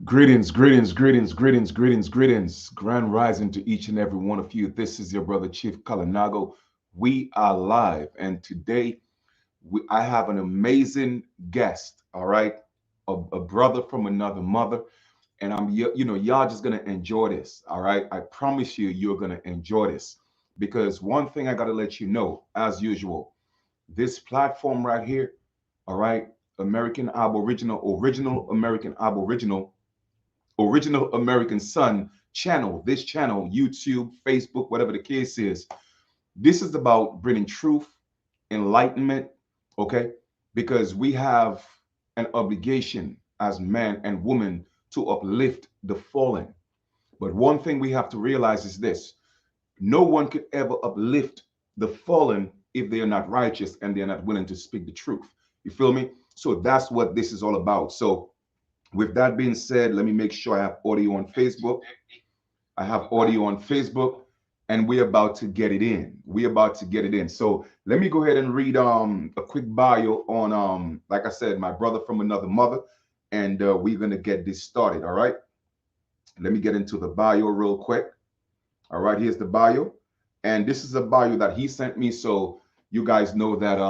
Greetings, greetings, greetings, greetings, greetings, greetings. Grand rising to each and every one of you. This is your brother Chief Kalanago. We are live, and today I have an amazing guest. All right, a brother from another mother, and y'all just gonna enjoy this. All right, I promise you, you're gonna enjoy this because one thing I gotta let you know, as usual, this platform right here, all right, American Aboriginal, original American Aboriginal Original American Son channel, this channel, YouTube, Facebook, whatever the case is, this is about bringing truth, enlightenment, okay? Because we have an obligation as man and woman to uplift the fallen. But one thing we have to realize is this: no one could ever uplift the fallen if they are not righteous and they're not willing to speak the truth. You feel me? So that's what this is all about. So with that being said, let me make sure I have audio on Facebook. I have audio on Facebook, and we're about to get it in. We're about to get it in. So let me go ahead and read a quick bio on like I said, my brother from another mother, and we're gonna get this started. All right. Let me get into the bio real quick. All right, here's the bio, and this is a bio that he sent me, so you guys know that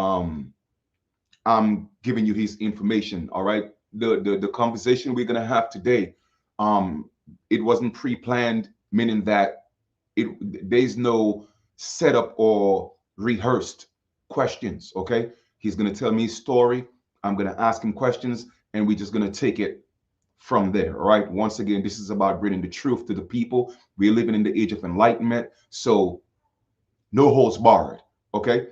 I'm giving you his information. All right. The conversation we're gonna have today, it wasn't pre-planned, meaning that it there's no setup or rehearsed questions. Okay. He's gonna tell me his story. I'm gonna ask him questions, and we're just gonna take it from there. All right. Once again, this is about bringing the truth to the people. We're living in the age of enlightenment, so no holds barred. Okay.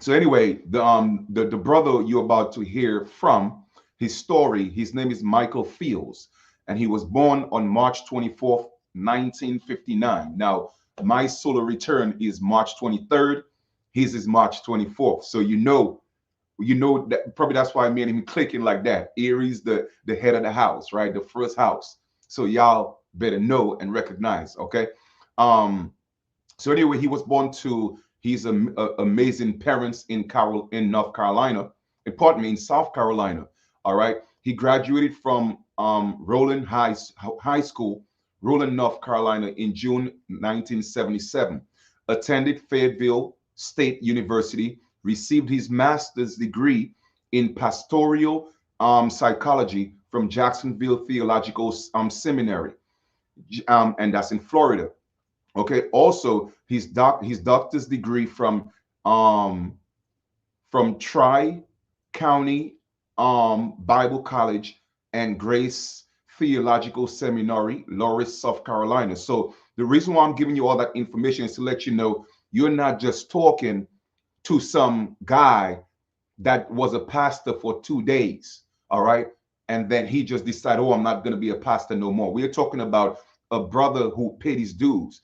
So anyway, the brother you're about to hear from, his story, his name is Michael Fields, and he was born on March 24th, 1959. Now, my solar return is March 23rd. His is March 24th. So you know that probably that's why I made him clicking like that. Aries, the head of the house, right? The first house. So y'all better know and recognize, okay? Um, so anyway, he was born to he's amazing parents in North Carolina, pardon me, in South Carolina. All right, he graduated from High School, Roland, North Carolina, in June 1977. Attended Fayetteville State University, received his master's degree in pastoral psychology from Jacksonville Theological Seminary, and that's in Florida. Okay. Also, his doctor's degree um Tri County Bible College and Grace Theological Seminary, Loris, South Carolina. So the reason why I'm giving you all that information is to let you know you're not just talking to some guy that was a pastor for 2 days. All right. And then he just decided, oh, I'm not going to be a pastor no more. We're talking about a brother who paid his dues.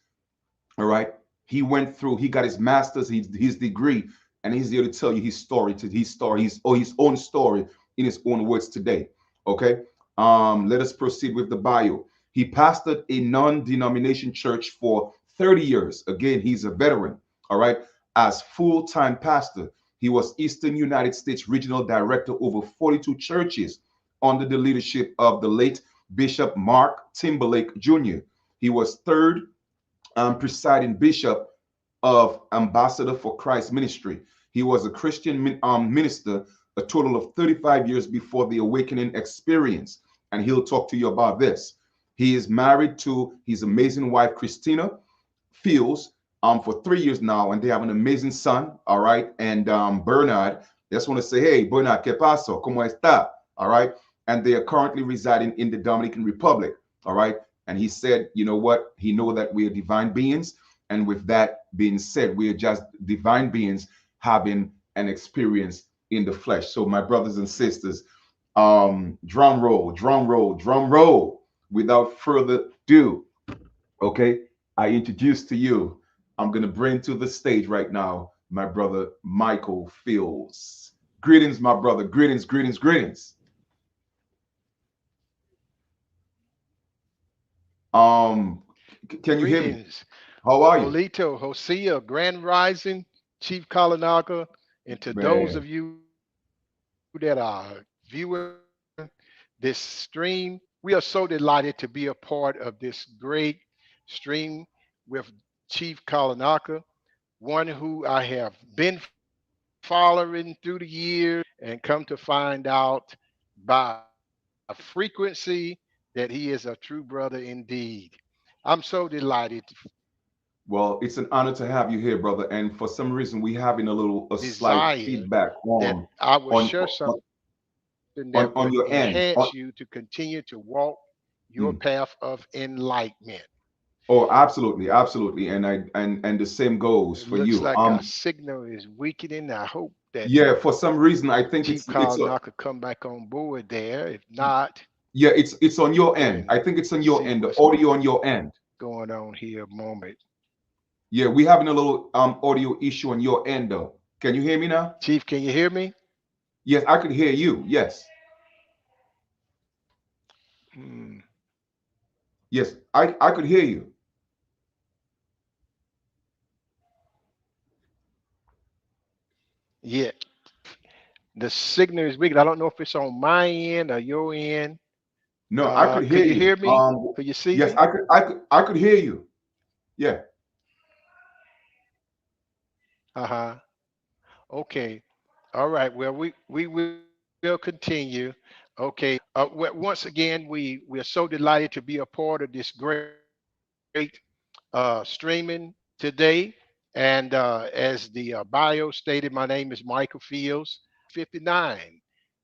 All right. He went through, he got his master's, his degree, and he's here to tell you his story, his own story in his own words today. Okay. Let us proceed with the bio. He pastored a non-denomination church for 30 years. Again, he's a veteran. All right. As full-time pastor, he was Eastern United States Regional Director over 42 churches under the leadership of the late Bishop Mark Timberlake Jr. He was third presiding bishop of Ambassador for Christ Ministry. He was a Christian minister a total of 35 years before the awakening experience. And he'll talk to you about this. He is married to his amazing wife, Christina Fields, for 3 years now, and they have an amazing son, all right? And Bernard, I just want to say, hey, Bernard, ¿qué pasó? ¿Cómo está? All right? And they are currently residing in the Dominican Republic, all right? And he said, you know what? He know that we are divine beings. And with that being said, we are just divine beings having an experience in the flesh. So my brothers and sisters, drum roll, drum roll, drum roll. Without further ado, okay, I introduce to you, I'm going to bring to the stage right now, my brother, Michael Fields. Greetings, my brother. Greetings, greetings, greetings. Um, can you hear me? Greetings, How are you? Polito, Hosea, Grand Rising, Chief Kalanaga, and to those Man, of you that are viewing this stream. We are so delighted to be a part of this great stream with Chief Kalanaka, one who I have been following through the years and come to find out by frequency that he is a true brother indeed. I'm so delighted, Well, it's an honor to have you here, brother. And for some reason, we having a slight desire feedback that I will on share something that would enhance on you your to end. continue to walk your path Mm. of enlightenment. Oh, absolutely, absolutely. And and the same It goes for looks you. like our signal is weakening. I hope that Yeah, for some reason, I think Chief it's Carl Knock could come back on board there. If not, yeah, it's on we'll your go end. ahead I and think it's on your see end. The what's audio on your end. going on here a moment. Yeah, we having a little audio issue on your end though. Can you hear me now? Chief, can you hear me? Yes, I could hear you. Yes. Hmm. Yes, I could hear you. Yeah, the signal is weak. I don't know if it's on my end or your end. No, I could hear Could you you. hear me? Could you see Yes, me? I could hear you. Yeah. Uh-huh. Okay. All right. Well, we will continue. Okay. Once again, we are so delighted to be a part of this great streaming today. And as the bio stated, my name is Michael Fields. I'm 59,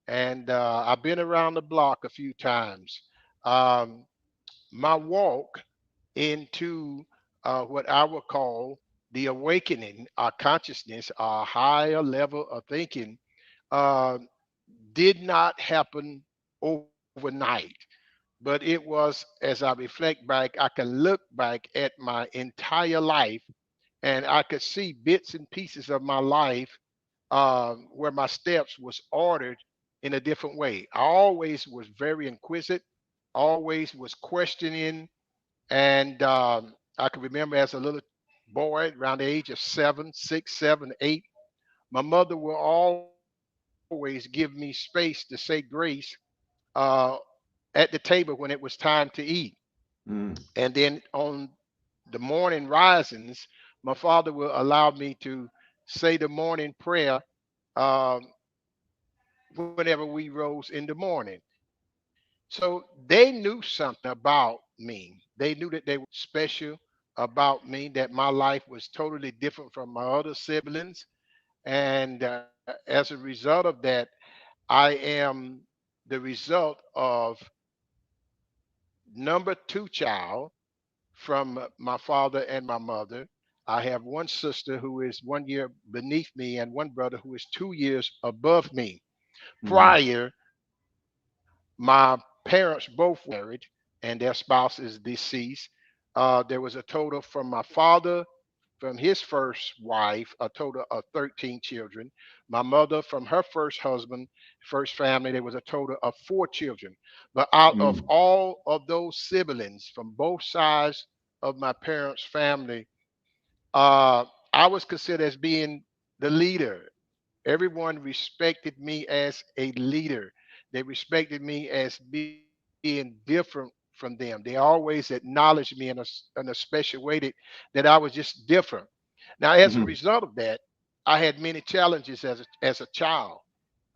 and I've been around the block a few times. Um, my walk into what I would call the awakening, our consciousness, our higher level of thinking, uh, did not happen overnight. But it was, as I reflect back, I can look back at my entire life and I could see bits and pieces of my life where my steps was ordered in a different way. I always was very inquisitive, always was questioning, and I can remember as a little boy around the age of 7, 6, 7, 8, my mother will always give me space to say grace uh, at the table when it was time to eat. Mm, And then on the morning risings, my father will allow me to say the morning prayer um, whenever we rose in the morning. So they knew something about me. They knew that they were special about me, that my life was totally different from my other siblings. And as a result of that, I am the result of number two child from my father and my mother. I have one sister who is 1 year beneath me and one brother who is 2 years above me. mhm, Prior, my parents both were married and their spouse is deceased. There was a total from my father, from his first wife, a total of 13 children. My mother, from her first husband, first family, there was a total of 4 children. But out of mm, all of those siblings from both sides of my parents' family, I was considered as being the leader. Everyone respected me as a leader. They respected me as being different from them. They always acknowledged me in a special way that I was just different. Now, as a mhm, result of that, I had many challenges as a child.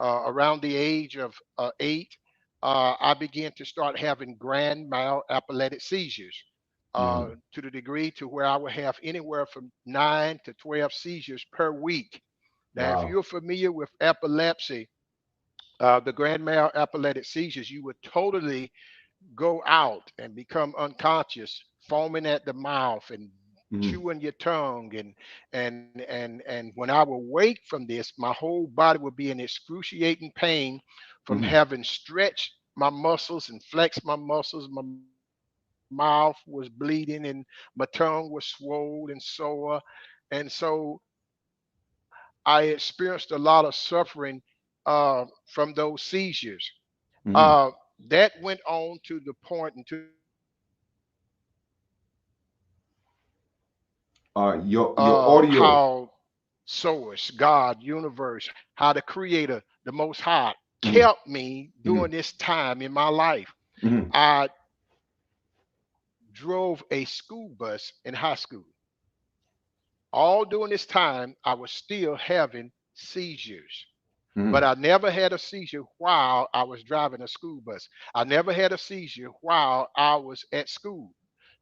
Around the age of 8, I began to start having grand mal epileptic seizures mhm. to the degree to where I would have anywhere from 9 to 12 seizures per week. Now, if Wow. you're familiar with epilepsy, the grand mal epileptic seizures, you would totally go out and become unconscious, foaming at the mouth and Mhm, chewing your tongue, and when I would wake from this, my whole body would be in excruciating pain from mhm, having stretched my muscles and flexed my muscles. My mouth was bleeding and my tongue was swollen and sore, and so I experienced a lot of suffering from those seizures. Uh, mhm. that went on to the point and to the degree to where I was having visions Your audio. how source, God, universe, how the creator, the most high Mhm, kept me during mhm, this time in my life. Mm-hmm. I drove a school bus in high school. All during this time, I was still having seizures, but Mm-hmm. I never had a seizure while I was driving a school bus. I never had a seizure while I was at school.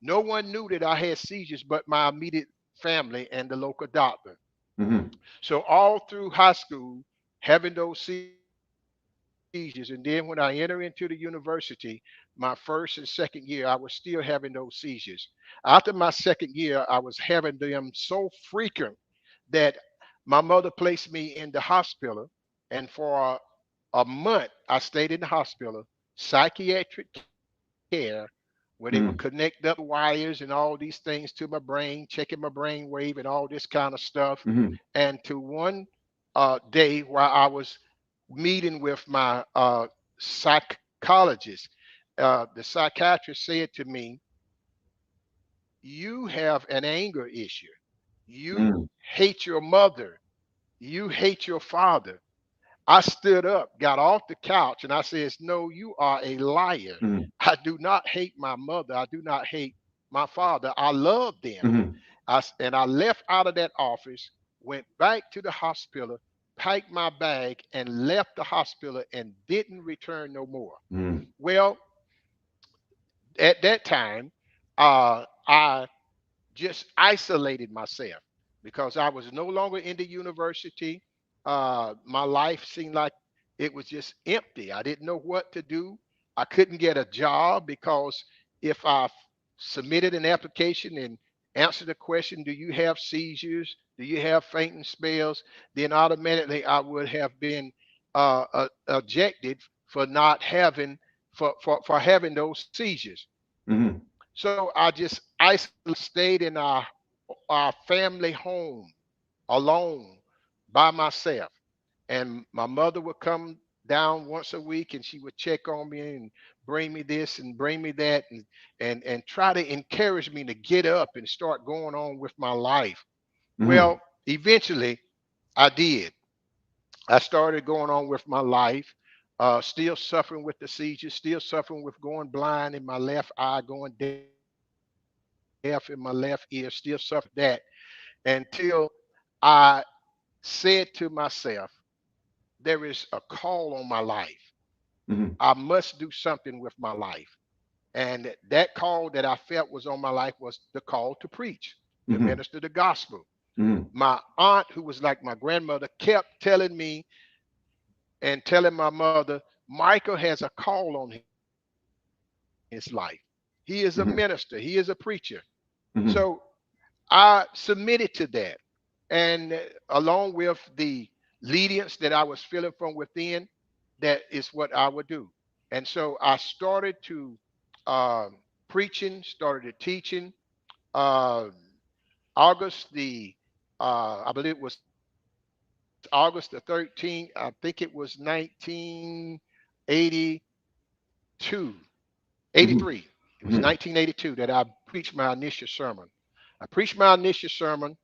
No one knew that I had seizures but my immediate family and the local doctor. Mm-hmm. So all through high school, having those seizures, and then when I enter into the university, my first and second year, I was still having those seizures. After my second year, I was having them so frequent that my mother placed me in the hospital, and for a month I stayed in the hospital, psychiatric care, where they would connect up Mm-hmm. wires and all these things to my brain, checking my brain wave and all this kind of stuff. Mm-hmm. And to one day where I was meeting with my psychologist, the psychiatrist said to me, "You have an anger issue. You hate your mother. You hate your father." I stood up, got off the couch, and I says, "No, you are a liar. Mm-hmm. I do not hate my mother. I do not hate my father. I love them." Mm-hmm. And I left out of that office, went back to the hospital, packed my bag, and left the hospital and didn't return no more. Mm-hmm. Well, at that time, I just isolated myself because I was no longer in the university. My life seemed like it was just empty. I didn't know what to do. I couldn't get a job because if I submitted an application and answered the question, "Do you have seizures? Do you have fainting spells?" then automatically I would have been ejected for not having for having those seizures. Mm-hmm. So I just isolated, stayed in our family home alone by myself. And my mother would come down once a week and she would check on me and bring me this and bring me that, and try to encourage me to get up and start going on with my life. Mm-hmm. Well, eventually I did. I started going on with my life, still suffering with the seizures, still suffering with going blind in my left eye, going deaf in my left ear, still suffering with that until I said to myself, there is a call on my life. Mm-hmm. I must do something with my life. And that call that I felt was on my life was the call to preach, to Mm-hmm. minister the gospel. Mm-hmm. My aunt, who was like my grandmother, kept telling me and telling my mother, "Michael has a call on his life. He is a minister, he is a preacher." So Mm-hmm. I submitted to that. And along with the leadings that I was feeling from within, that is what I would do. And so I started to preaching, started to teaching. Uh, August the, I believe it was August the 13th. I think it was 1982, 83. It was Mm-hmm. 1982 that I preached my initial sermon. I preached my initial sermon,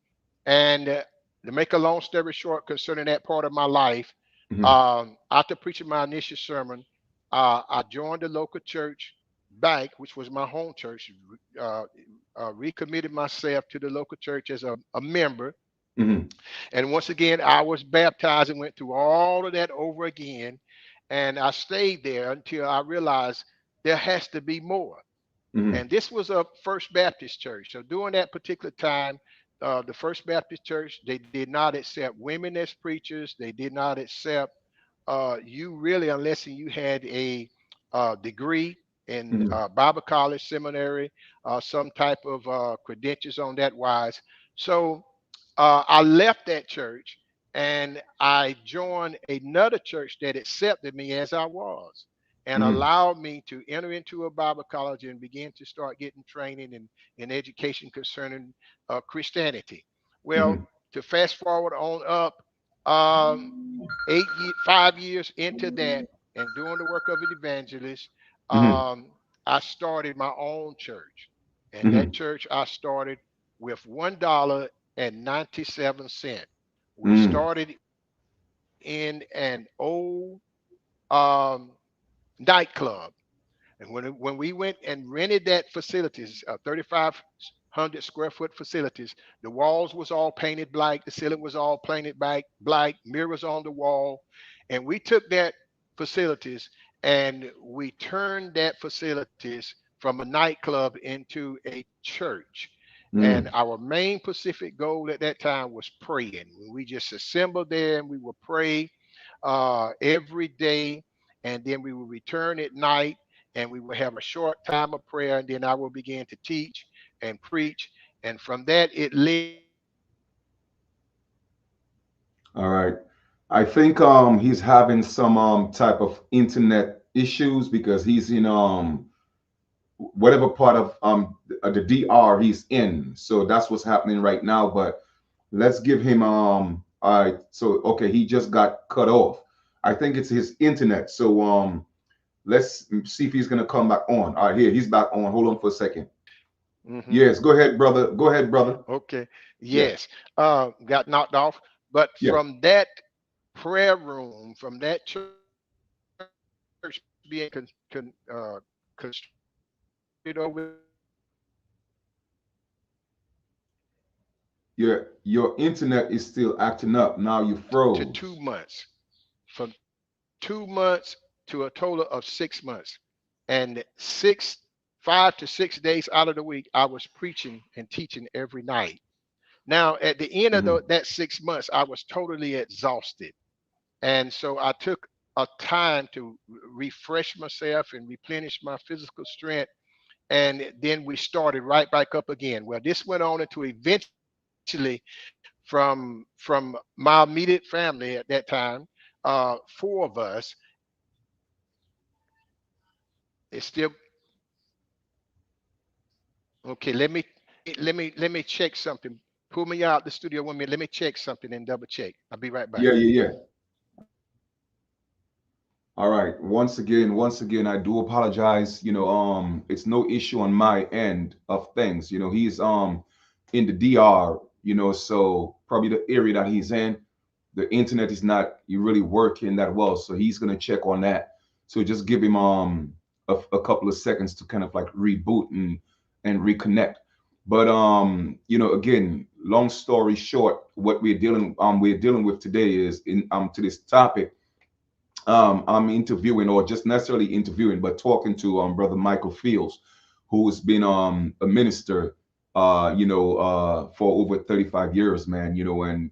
and to make a long story short concerning that part of my life, Mm-hmm. after preaching my initial sermon, I joined the local church bank, which was my home church, uh, recommitted myself to the local church as a member. Mm-hmm. And once again, I was baptized and went through all of that over again. And I stayed there until I realized there has to be more. Mm-hmm. And this was a First Baptist church. So during that particular time, the First Baptist church, they did not accept women as preachers. They did not accept you really unless you had a degree in Mm-hmm. Bible college, seminary, some type of credentials on that wise. So I left that church and I joined another church that accepted me as I was and Mm-hmm. allowed me to enter into a Bible college and begin to start getting training and education concerning Christianity. Well, Mm-hmm. to fast forward on up, um, 5 years into that and doing the work of an evangelist, Mm-hmm. um, I started my own church. And that Mm-hmm. church I started with $1.97. We Mm-hmm. started in an old um, nightclub. And when we went and rented that facilities, 3,500 square foot facilities, the walls was all painted black, the ceiling was all painted black, mirrors on the wall, and we took that facilities and we turned that facilities from a nightclub into a church. And Mm. our main specific goal at that time was praying. We just assembled there and we would pray every day, and then we would return at night and we would have a short time of prayer, and then I will begin to teach and preach. And from that, it led All right. I think he's having some type of internet issues because he's in whatever part of the DR he's in. So that's what's happening right now. But let's give him all right. So okay, he just got cut off. I think it's his internet. So let's see if he's gonna come back on. All right, here he's back on. Hold on for a second. hmm Yes, go ahead, brother. Go ahead, brother. Okay. Yeah, Yes. Got knocked off. But yeah, from that prayer room, from that church being constructed over your internet is still acting up. Now you to froze. 2 months, from 2 months to a total of 6 months. And 5 to 6 days out of the week, I was preaching and teaching every night. Now, at the end of Hmm. that 6 months, I was totally exhausted. And so I took a time to refresh myself and replenish my physical strength. And then we started right back up again. Well, this went on into eventually from my immediate family at that time, four of us. It's still okay. Let me check something. Pull me out the studio 1 minute. Let me check something and double check. I'll be right back. Yeah, yeah, yeah. All right. Once again, I do apologize. It's no issue on my end of things. He's in the DR, so probably the area that he's in, the internet is not really working that well. So he's gonna check on that. So just give him a couple of seconds to kind of like reboot and reconnect. But again, long story short, what we're dealing with today is in to this topic. I'm interviewing, or just necessarily interviewing, but talking to brother Michael Fields, who's been a minister, for over 35 years, man. And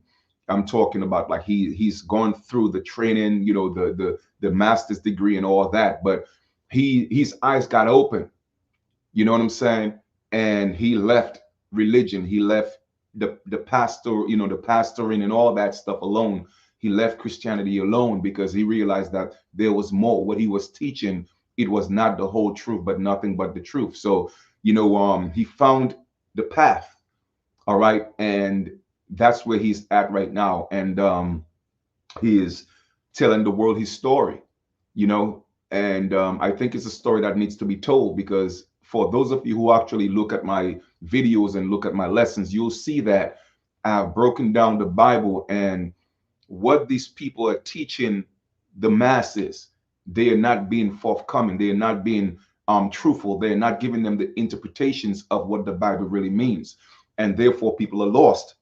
I'm talking about like he's gone through the training, the master's degree and all that, but his eyes got open. You know what I'm saying? And he left religion. He left the pastor, the pastoring and all that stuff alone. He left Christianity alone because he realized that there was more. What he was teaching, it was not the whole truth, but nothing but the truth. So, he found the path. All right. And that's where he's at right now. And he is telling the world his story, you know, and I think it's a story that needs to be told because for those of you who actually look at my videos and look at my lessons, you'll see that I've broken down the Bible and what these people are teaching the masses. They are not being forthcoming. They are not being truthful. They are not giving them the interpretations of what the Bible really means, and therefore people are lost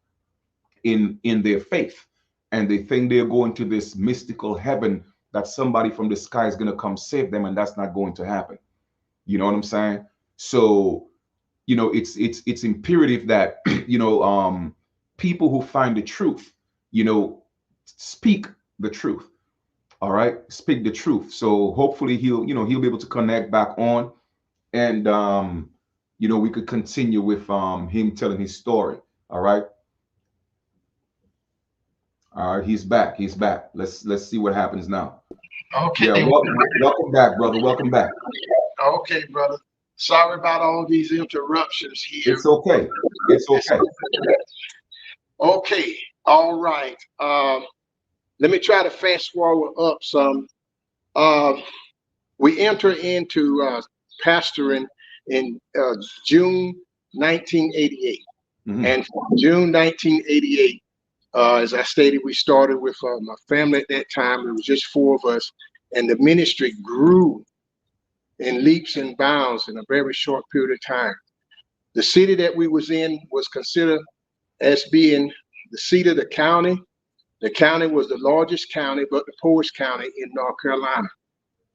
in their faith, and they think they're going to this mystical heaven that somebody from the sky is going to come save them, and that's not going to happen. You know what I'm saying? So it's imperative that people who find the truth, you know speak the truth. All right, speak the truth. So hopefully he'll be able to connect back on, and we could continue with him telling his story. All right. All right, he's back. He's back. Let's see what happens now. Yeah, Okay, welcome back, brother. Welcome back. okay, brother. Sorry about all these interruptions here. It's okay. It's It's okay. okay. All right. Let me try to fast forward up some. Um, we enter into pastoring in June 1988. Hmm. And from June 1988, as I stated, we started with my family at that time. It was just four of us, and the ministry grew in leaps and bounds in a very short period of time. The city that we was in was considered as being the seat of the county. The county was the largest county, but the poorest county in North Carolina.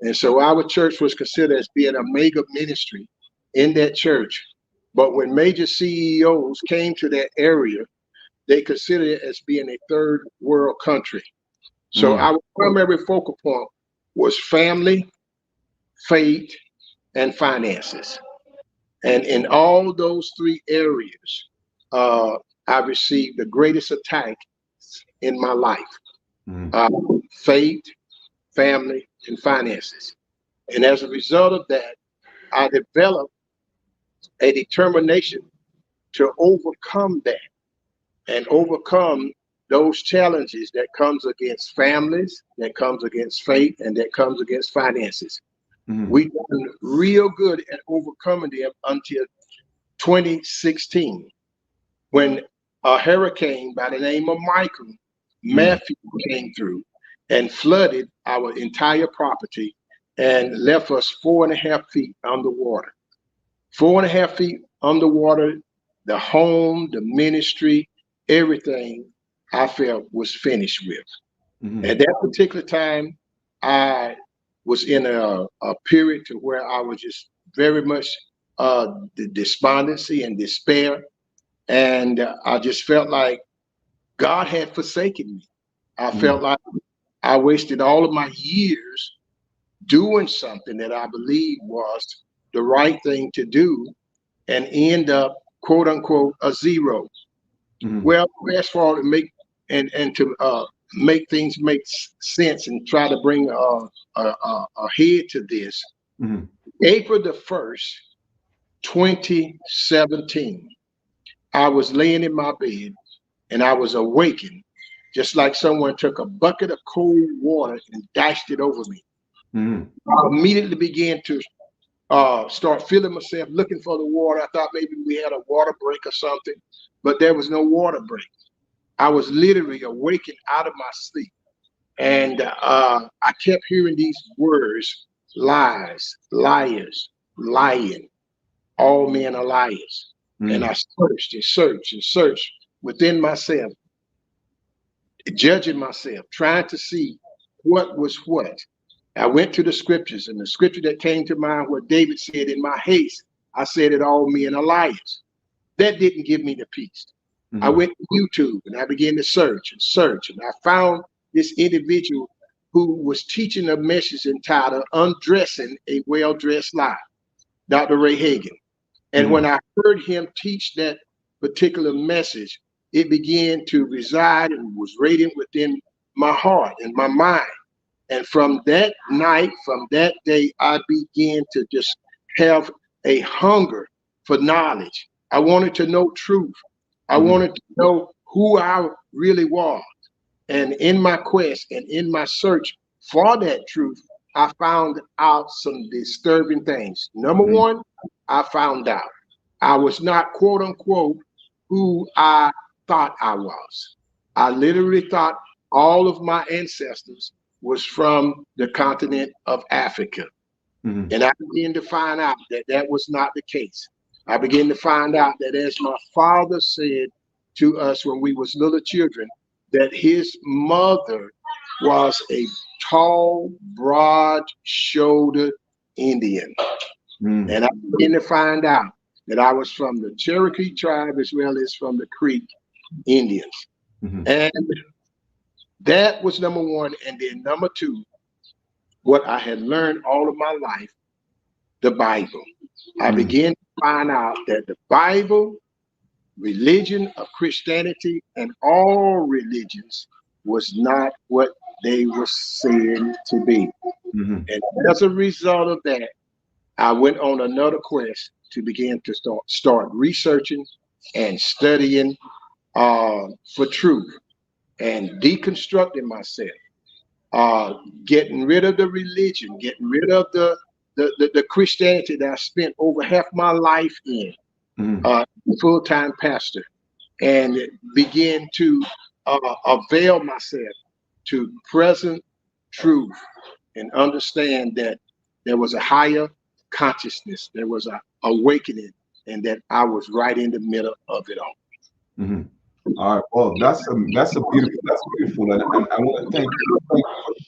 And so our church was considered as being a mega ministry in that church. But when major CEOs came to that area, they considered it as being a third world country. So Mm. our primary focal point was family, faith, and finances. And in all those three areas, uh, I received the greatest attack in my life: Mm. uh, faith, family, and finances. And as a result of that, I developed a determination to overcome that and overcome those challenges that comes against families, that comes against faith, and that comes against finances. Mm. We done real good at overcoming them until 2016, when a hurricane by the name of Michael, Mm. Matthew, came through and flooded our entire property and left us 4.5 feet underwater. 4.5 feet underwater, the home, the ministry, everything I felt was finished with. Mm. At that particular time, I was in a period to where I was just very much the despondency and despair. And I just felt like God had forsaken me. I Mm. felt like I wasted all of my years doing something that I believed was the right thing to do and end up, quote unquote, a zero. Mm. Well, fast forward and to make things make sense and try to bring a head to this. Mm. April the 1st, 2017, I was laying in my bed and I was awakened, just like someone took a bucket of cold water and dashed it over me. Mm. I immediately began to start feeling myself looking for the water. I thought maybe we had a water break or something, but there was no water break. I was literally awakened out of my sleep. And I kept hearing these words: lies, liars, lying, all men are liars. And Mm. I searched and searched and searched within myself, judging myself, trying to see what was what. I went to the scriptures, and the scripture that came to mind, what David said: in my haste, I said that all men are liars. That didn't give me the peace. I Mm. went to YouTube and I began to search and search, and I found this individual who was teaching a message entitled Undressing a Well-Dressed Lie, Dr. Ray Hagan. And when Mm. I heard him teach that particular message, it began to reside and was radiant within my heart and my mind. And from that night, from that day, I began to just have a hunger for knowledge. I wanted to know truth. I Mm. wanted to know who I really was. And in my quest and in my search for that truth, I found out some disturbing things. Number Mm. one, I found out I was not, quote unquote, who I thought I was. I literally thought all of my ancestors was from the continent of Africa. Mm. And I began to find out that that was not the case. I began to find out that, as my father said to us when we was little children, that his mother was a tall, broad-shouldered Indian. Mm. And I began to find out that I was from the Cherokee tribe as well as from the Creek Indians. Mm. And that was number one. And then number two, what I had learned all of my life, the Bible. I Mm. began to find out that the Bible, religion of Christianity, and all religions was not what they were saying to be. Mm. And as a result of that, I went on another quest to begin to start researching and studying for truth and deconstructing myself, uh, getting rid of the religion, getting rid of the Christianity that I spent over half my life in, Mm. full-time pastor, and begin to avail myself to present truth and understand that there was a higher consciousness. There was a awakening, and that I was right in the middle of it all. Hmm. All right. Well, that's beautiful, and I want to thank you for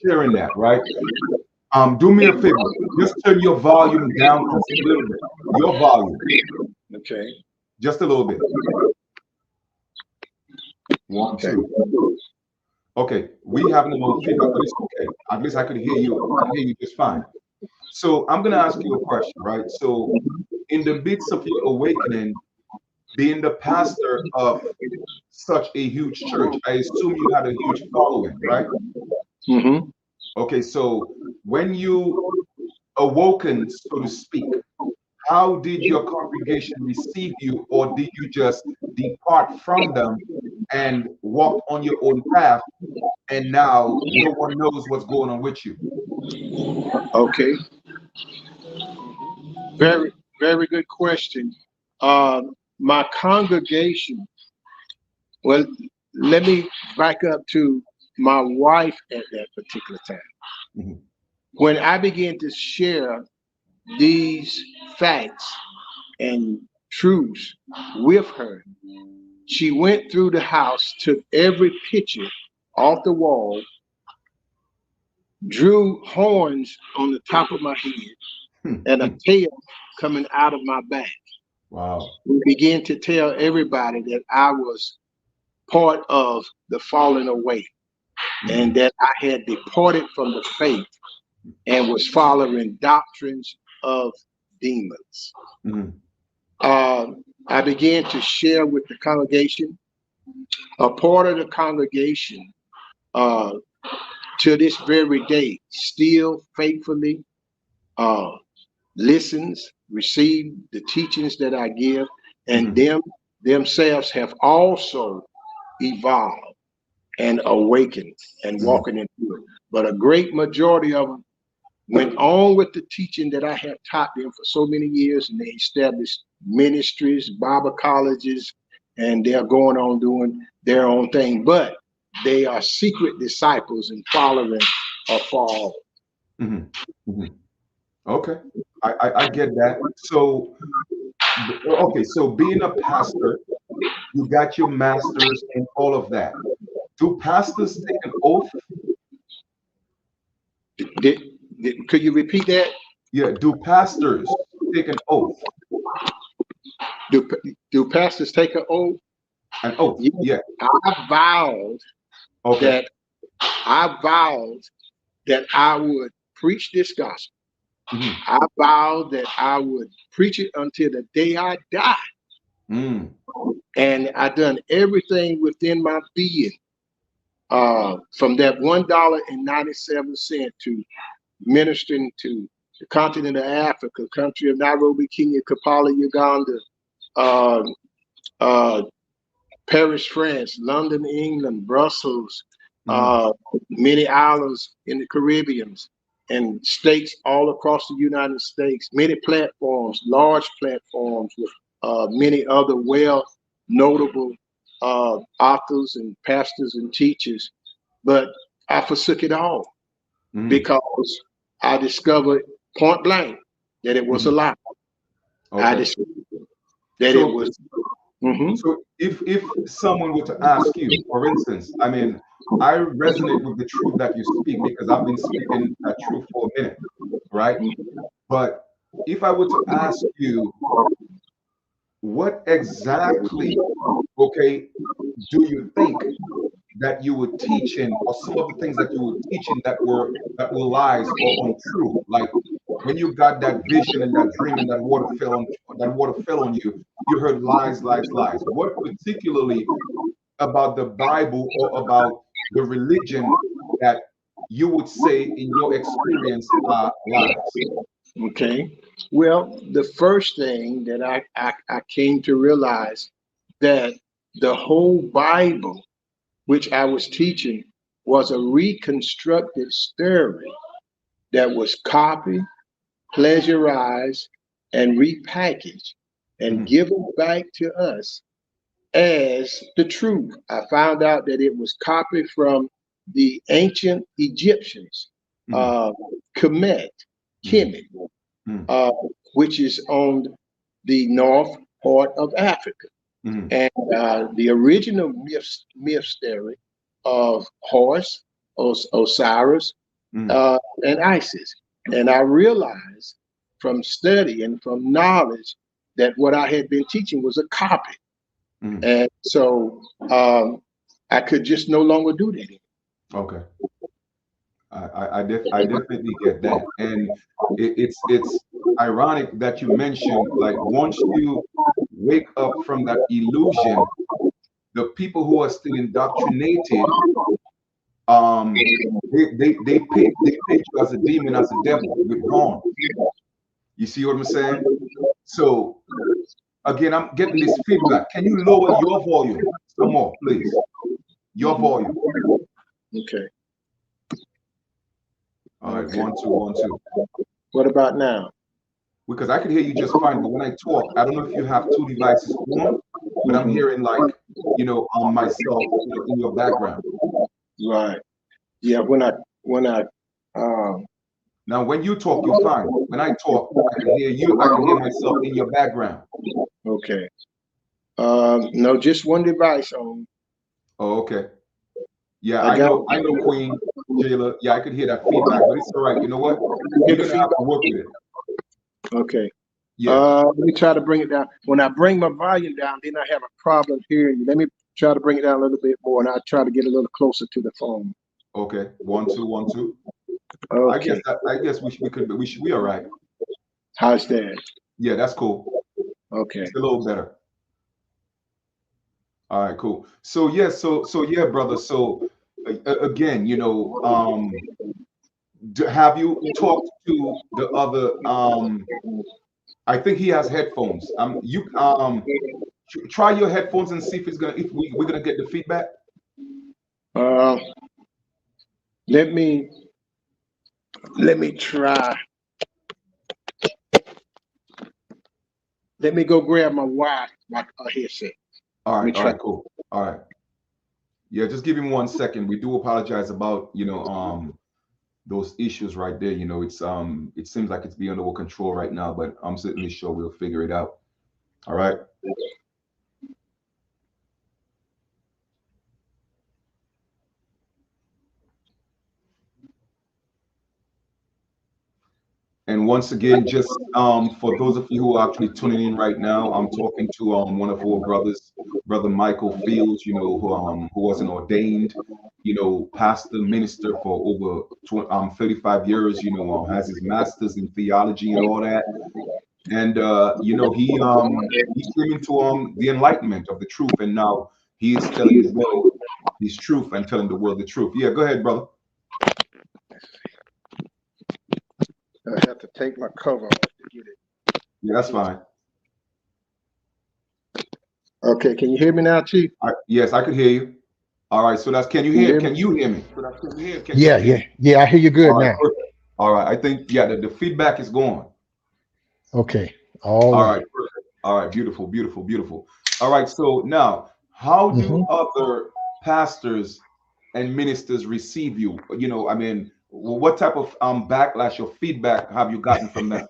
sharing that. Right. Do me a favor. Just turn your volume down just a little bit. Your volume, Okay. just a little bit. One, Okay. two. Okay. We have no feedback, but it's okay. At least I could hear you. I can hear you just fine. So I'm gonna ask you a question, right? So in the midst of your awakening, being the pastor of such a huge church, I assume you had a huge following, right? Mm-hmm. Okay, so when you awoken, so to speak, how did your congregation receive you, or did you just depart from them and walk on your own path, and now no one knows what's going on with you? Okay. Very, very good question. My congregation, well, let me back up to my wife at that particular time. Mhm, When I began to share these facts and truths with her, she went through the house, took every picture off the wall, drew horns on the top of my head hmm, and a hmm. tail coming out of my back. Wow. We began to tell everybody that I was part of the falling away and Mhm, that I had departed from the faith and was following doctrines of demons. mhm, I began to share with the congregation. A part of the congregation, uh, to this very day, still faithfully uh, listens, receive the teachings that I give, and mhm, them themselves have also evolved and awakened and mhm, walking into it. But a great majority of them went on with the teaching that I have taught them for so many years, and they established ministries, Bible colleges, and they're going on doing their own thing. But they are secret disciples and following afar off. mhm, mhm. Okay, I get that. So, okay, so being a pastor, you got your masters and all of that. Do pastors take an oath? Did, could you repeat that? Yeah, do pastors take an oath? Do, do pastors take an oath? An oath, Yes. yeah. I vowed Okay. that I vowed that I would preach this gospel. Hmm. I vowed that I would preach it until the day I die. Mm. And I done everything within my being, from that $1.97 to ministering to the continent of Africa, country of Nairobi, Kenya, Kampala, Uganda, uh, uh, Paris, France, London, England, Brussels, Hmm. many islands in the Caribbean, and states all across the United States, many platforms, large platforms with many other well notable authors and pastors and teachers. But I forsook it all Hmm. because I discovered point blank that it was a Hmm. lie. I Okay. discovered that it So, was. Mhm. so if someone were to ask you, for instance, I mean, I resonate with the truth that you speak because I've been speaking that truth for a minute, right? But if I were to ask you, what exactly, okay, do you think that you were teaching, or some of the things that you were teaching that were lies or untrue? Like when you got that vision and that dream and that water fell on you, you heard lies, lies, lies. What particularly about the Bible or about the religion that you would say in your experience are lies? Okay. Well, the first thing that I came to realize that the whole Bible, which I was teaching, was a reconstructed story that was copied, plagiarized, and repackaged and Mhm, given back to us as the truth. I found out that it was copied from the ancient Egyptians, mhm, uh, Kemet, mhm, Kemet. Mm, uh, which is on the north part of Africa. mm, And the original myth story of Horus, Osiris, mm, and Isis. And I realized from study and from knowledge that what I had been teaching was a copy. mm. And so I could just no longer do that. Okay. I definitely get that. And it's ironic that you mentioned, like, once you wake up from that illusion, the people who are still indoctrinated, um, they paint you as a demon, as a devil with horns. You see what I'm saying? So again, I'm getting this feedback. Can you lower your volume some more, please? Your volume. Okay. All right, Okay. 1 2 1 2. What about now? Because I can hear you just fine, but when I talk, I don't know if you have two devices on, but I'm Hmm. hearing, like, on myself, in your background. Right. Yeah. When I um, Now, when you talk, you're fine. When I talk, I can hear you. I can hear myself in your background. okay. No, just one device on. Oh, okay. Yeah, I I got. know. I know, Queen Jayla. Yeah, I could hear that feedback, but it's all right. You know what? You hear We're the gonna have to feedback? work with it. Okay. Yeah. Let me try to bring it down. When I bring my volume down, then I have a problem hearing you. Let me try to bring it down a little bit more, and I'll try to get a little closer to the phone. Okay. 1 2 1 2. Okay. I guess we could. We should. We all right. How's that? Yeah, that's cool. Okay. It's a little better. All right, cool. So yeah, so yeah, brother. So again, have you talked to the other? I think he has headphones. You try your headphones and see if we're gonna get the feedback. Uh, let me let me try. Let me go grab my wire, my headset. All Let me right, all try. right, cool. All right, yeah. Just give him 1 second. We do apologize about those issues right there. It seems like it's beyond our control right now, but I'm certainly sure we'll figure it out. All right. And once again, just for those of you who are actually tuning in right now, I'm talking to one of our brothers, Brother Michael Fields, who was an ordained, pastor minister for over 35 years, has his master's in theology and all that. And he came into the enlightenment of the truth, and now he is telling the world his truth and telling the world the truth. Yeah, go ahead, brother. I have to take my cover off to get Yeah, that's it. fine. Okay, can you hear me now, Chief? Yes, I could hear you. All right, so that's Can you hear me? can you hear me? Yeah, yeah, yeah. I hear you All good right, now. perfect. All right, I think, yeah, the feedback is gone. Okay, all All right, right. perfect. All right, beautiful, beautiful, beautiful. All right, so now, how do Hmm. other pastors and ministers receive you? I mean, what type of backlash or feedback have you gotten from them?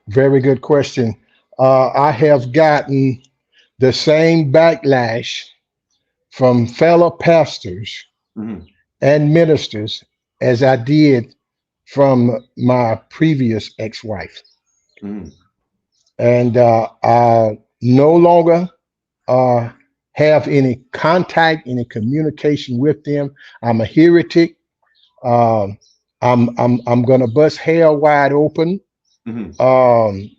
Very good question. I have gotten the same backlash from fellow pastors Hmm. and ministers as I did from my previous ex-wife, Hmm. and I no longer uh, have any contact, any communication with them. I'm a heretic. Um, I'm gonna bust hell wide open. Hmm. Um,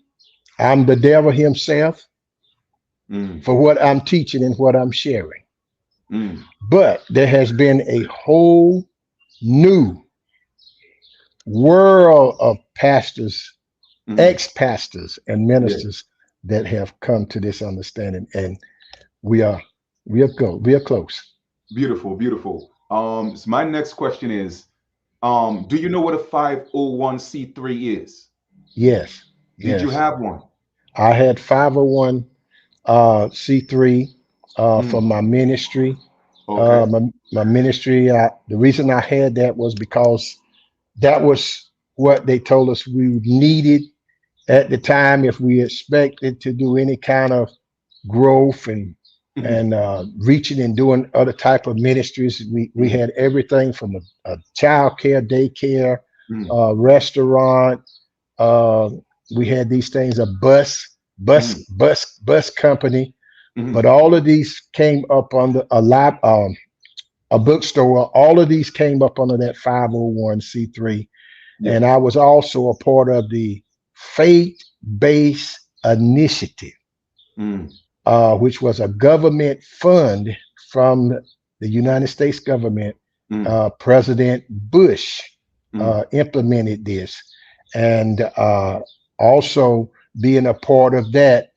I'm the devil himself Hmm. for what I'm teaching and what I'm sharing. Hmm. But there has been a whole new world of pastors, Hmm. ex-pastors, and Yeah, ministers that have come to this understanding, and we are we are close. beautiful, beautiful. So my next question is, do you know what a 501c3 is? Yes, Did you yes. have one? I had 501 C3 for Mm, my ministry. okay. My ministry. The reason I had that was because that was what they told us we needed at the time, if we expected to do any kind of growth and reaching and doing other type of ministries, we Mm, had everything from a child care, daycare, mm, restaurant. Uh, we had these things, a mm, bus company. mm. But all of these came up under a bookstore. All of these came up under that 501c3, Yeah. and I was also a part of the faith-based initiative, Mm, which was a government fund from the United States government. mm, President Bush mm, implemented this, and also being a part of that,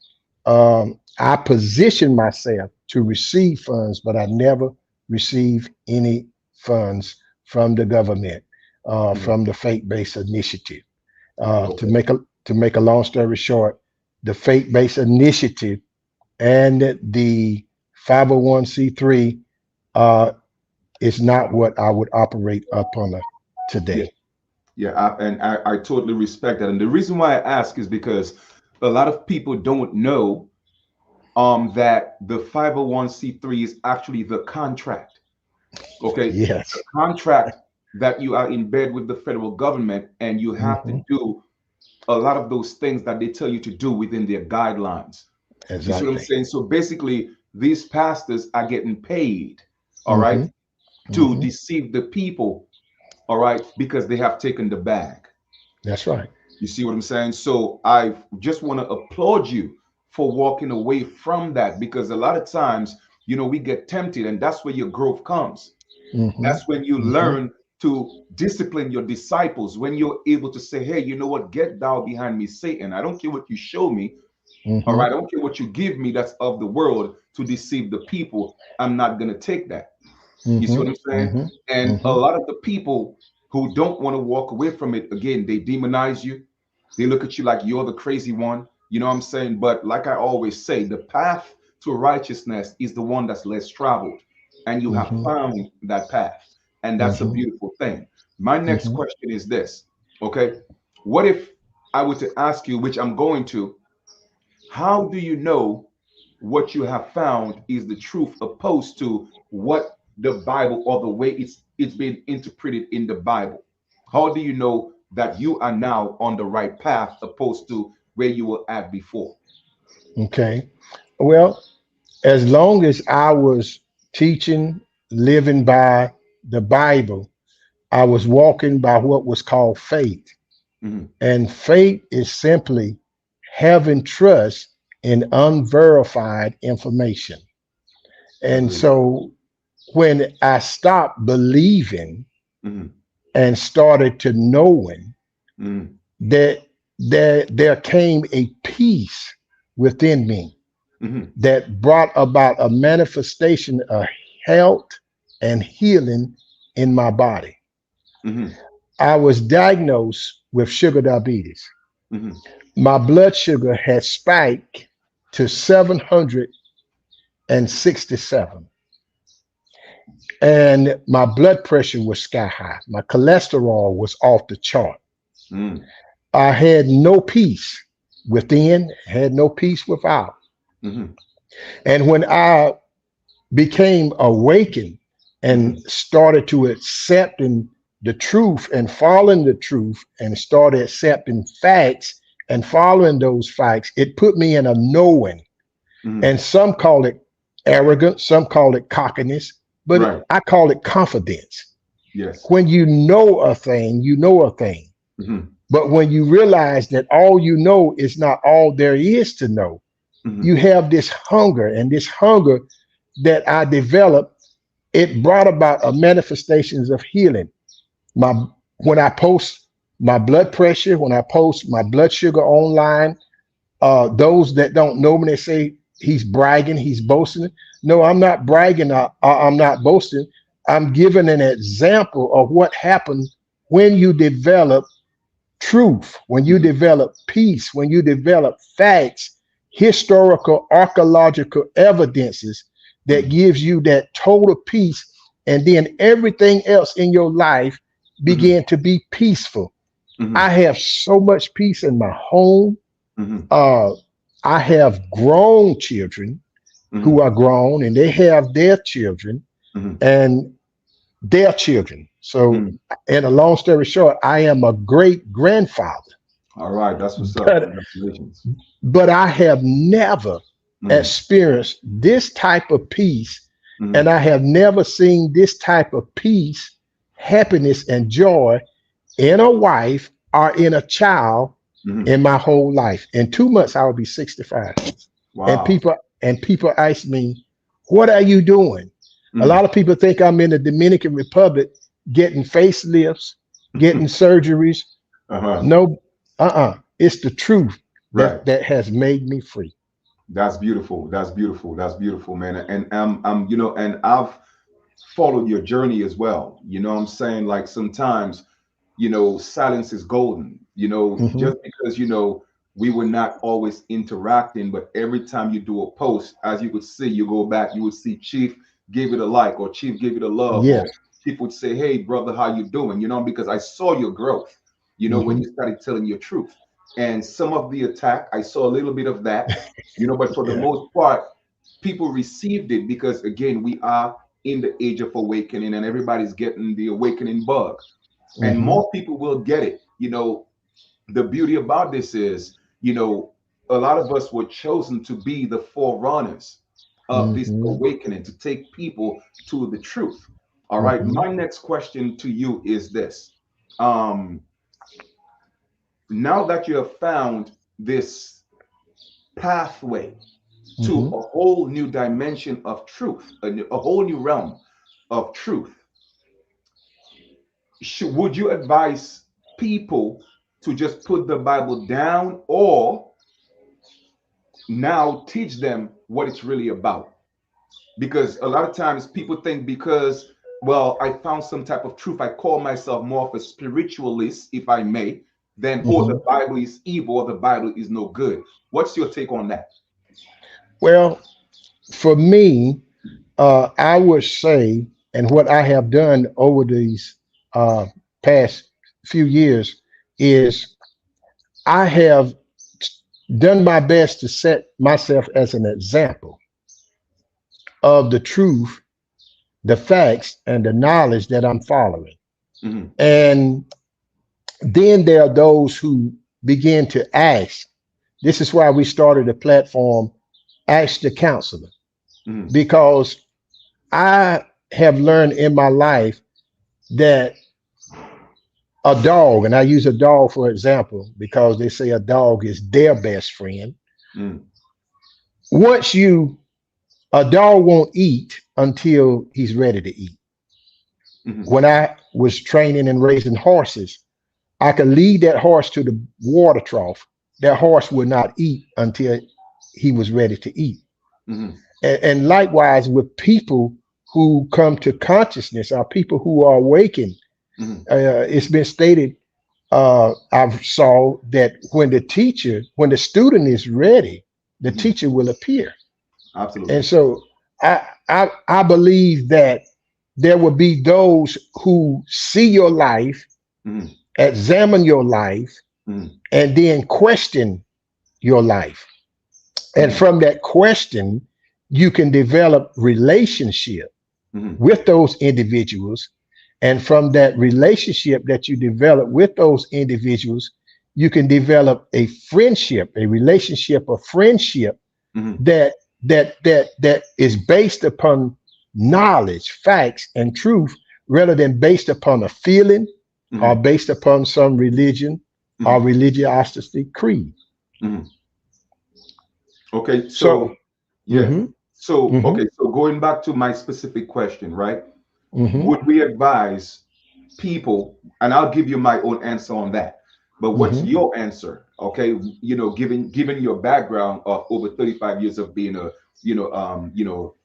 I positioned myself to receive funds, but I never received any funds from the government, mm. from the faith-based initiative. Uh, to Okay. make a to make a long story short, the faith-based initiative and the 501c3 uh, is not what I would operate upon Yeah. today. Yeah. I totally respect that. And the reason why I ask is because a lot of people don't know that the 501c3 is actually the contract. Okay. The Yes. contract that you are in bed with the federal government and you have to Hmm. do a lot of those things that they tell you to do within their guidelines. You see what I'm Exactly. saying? So basically, these pastors are getting paid, all right, Hmm. to Hmm. deceive the people, all right, because they have taken the bag. That's right. You see what I'm saying? So I just want to applaud you for walking away from that because a lot of times, we get tempted, and that's where your growth comes. Hmm. That's when you Hmm. learn to discipline your disciples, when you're able to say, hey, you know what? Get thou behind me, Satan. I don't care what you show me. All Hmm. right. I don't care what you give me that's of the world to deceive the people. I'm not going to take that. You see Hmm. what I'm saying? Hmm. And a Hmm. lot of the people who don't want to walk away from it, again, they demonize you. They look at you like you're the crazy one. You know what I'm saying? But like I always say, the path to righteousness is the one that's less traveled. And you have Hmm. found that path. And that's a Hmm. beautiful thing. My next Hmm. question is this. Okay. What if I were to ask you, which I'm going to, how do you know what you have found is the truth opposed to what the Bible or the way it's been interpreted in the Bible? How do you know that you are now on the right path opposed to where you were at before? Okay. Well, as long as I was teaching, living by the Bible, I was walking by what was called faith. Hmm. And faith is simply having trust in unverified information. And Agreed. so when I stopped believing Hmm. and started to knowing, Hmm. that there came a peace within me Hmm. that brought about a manifestation of health and healing in my body. Hmm. I was diagnosed with sugar diabetes. Hmm. My blood sugar had spiked to 767, and my blood pressure was sky high. My cholesterol was off the chart. Hmm. I had no peace within, had no peace without. Hmm. And when I became awakened and Hmm. started to accepting the truth and following the truth and started accepting facts and following those facts, it put me in a knowing. Hmm. And some call it arrogance, some call it cockiness, but Right. I call it confidence. Yes. When you know a thing, you know a thing. Hmm. But when you realize that all you know is not all there is to know, you Hmm. have this hunger, and this hunger that I developed, it brought about a manifestations of healing. My When I post my blood pressure, when I post my blood sugar online, those that don't know me, they say he's bragging, he's boasting. No, I'm not bragging. I'm not boasting. I'm giving an example of what happens when you develop truth, when you Hmm. develop peace, when you develop facts, historical, archaeological evidences that Hmm. gives you that total peace, and then everything else in your life Hmm. begin to be peaceful. Mm-hmm. I have so much peace in my home. Mm-hmm. Uh, I have grown children Mm-hmm. who are grown and they have their children Mm-hmm. and their children. So, Mm-hmm. in a long story short, I am a great grandfather, All right, that's what's up. but Congratulations. I have never Mm-hmm. experienced this type of peace, Mm-hmm. and I have never seen this type of peace, happiness, and joy in a wife or in a child Mm-hmm. in my whole life. In 2 months, I will be 65. And Wow. people ask me, "What are you doing?" A Mm-hmm. lot of people think I'm in the Dominican Republic getting facelifts, getting surgeries. Uh-huh. No, it's the truth Right. that has made me free. That's beautiful. That's beautiful. That's beautiful, man. And and I've followed your journey as well. You know what I'm saying? Like sometimes, silence is golden. Hmm. Just because, we were not always interacting, but every time you do a post, as you could see, you go back, you would see Chief gave it a like, or Chief gave it a love, or Yes. Chief would say, "Hey, brother, how you doing?" Because I saw your growth, when Hmm. you started telling your truth. And some of the attack, I saw a little bit of that, but for the Yeah. most part, people received it because, again, we are in the age of awakening and everybody's getting the awakening bug. And Hmm. more people will get it. The beauty about this is, a lot of us were chosen to be the forerunners of this Hmm. awakening, to take people to the truth. All right. Hmm. My next question to you is this. Um, Now that you have found this pathway to Hmm. a whole new dimension of truth, a whole new realm of truth, would you advise people to just put the Bible down, or now teach them what it's really about? Because a lot of times people think, because, well, I found some type of truth, I call myself more of a spiritualist, if I may, then, oh, Hmm. the Bible is evil or the Bible is no good. What's your take on that? Well, for me, I would say, and what I have done over these uh, past few years is I have done my best to set myself as an example of the truth, the facts, and the knowledge that I'm following. Hmm. And then there are those who begin to ask. This is why we started a platform, Ask the Counselor, Hmm. because I have learned in my life that a dog, and I use a dog for example because they say a dog is their best friend. Hmm. Once you, a dog won't eat until he's ready to eat. Hmm. When I was training and raising horses, I could lead that horse to the water trough. That horse would not eat until he was ready to eat. Hmm. And likewise with people who come to consciousness, or people who are awakened, Hmm. it's been stated, I've saw that when the student is ready, the Hmm. teacher will appear. And Absolutely. so I believe that there will be those who see your life, Hmm. examine your life, Hmm. and then question your life. And Hmm. from that question, you can develop relationship Hmm. with those individuals. And from that relationship that you develop with those individuals, you can develop a friendship, a relationship of friendship Hmm. that that is based upon knowledge, facts, and truth, rather than based upon a feeling or Hmm. based upon some religion or Hmm. religiosity creed. Hmm. Okay, So, so yeah. hmm So, hmm okay, so going back to my specific question, right? hmm Would we advise people, and I'll give you my own answer on that, but what's hmm your answer? Okay, given your background of over 35 years of being a,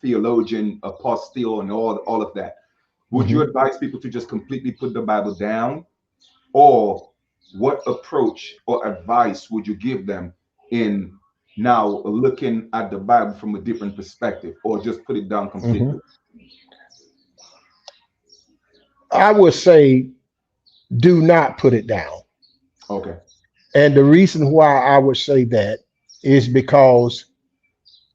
theologian, apostle, and all of that, would you hmm advise people to just completely put the Bible down, or what approach or advice would you give them in now looking at the Bible from a different perspective, or just put it down hmm completely? I would say do not put it down. Okay. And the reason why I would say that is because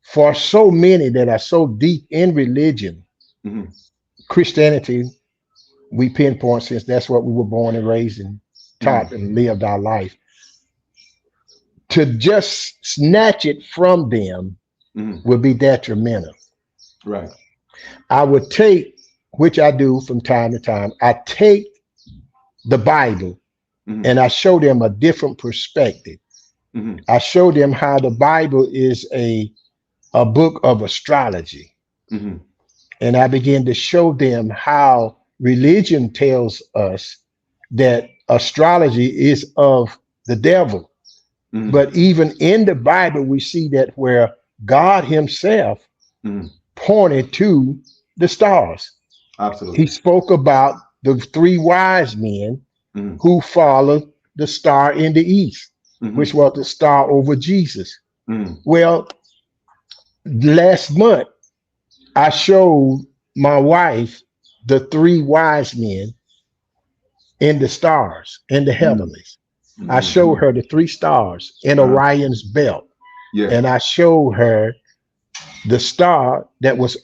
for so many that are so deep in religion, Hmm. Christianity, we pinpoint since that's what we were born and raised and Hmm. taught and lived our life. To just snatch it from them Hmm. would be detrimental. Right. I would take, which I do from time to time, I take the Bible Hmm. and I show them a different perspective. Hmm. I show them how the Bible is a book of astrology. Hmm. And I begin to show them how religion tells us that astrology is of the devil. Hmm. But even in the Bible, we see that where God Himself Hmm. pointed to the stars. He Absolutely. spoke about the three wise men Hmm. who followed the star in the east, which Hmm. was the star over Jesus. Hmm. Well, last month, I showed my wife the three wise men in the stars, in the Hmm. heavenlies. I showed Hmm. her the three stars in Uh-huh. Orion's belt, Yeah. and I showed her the star that was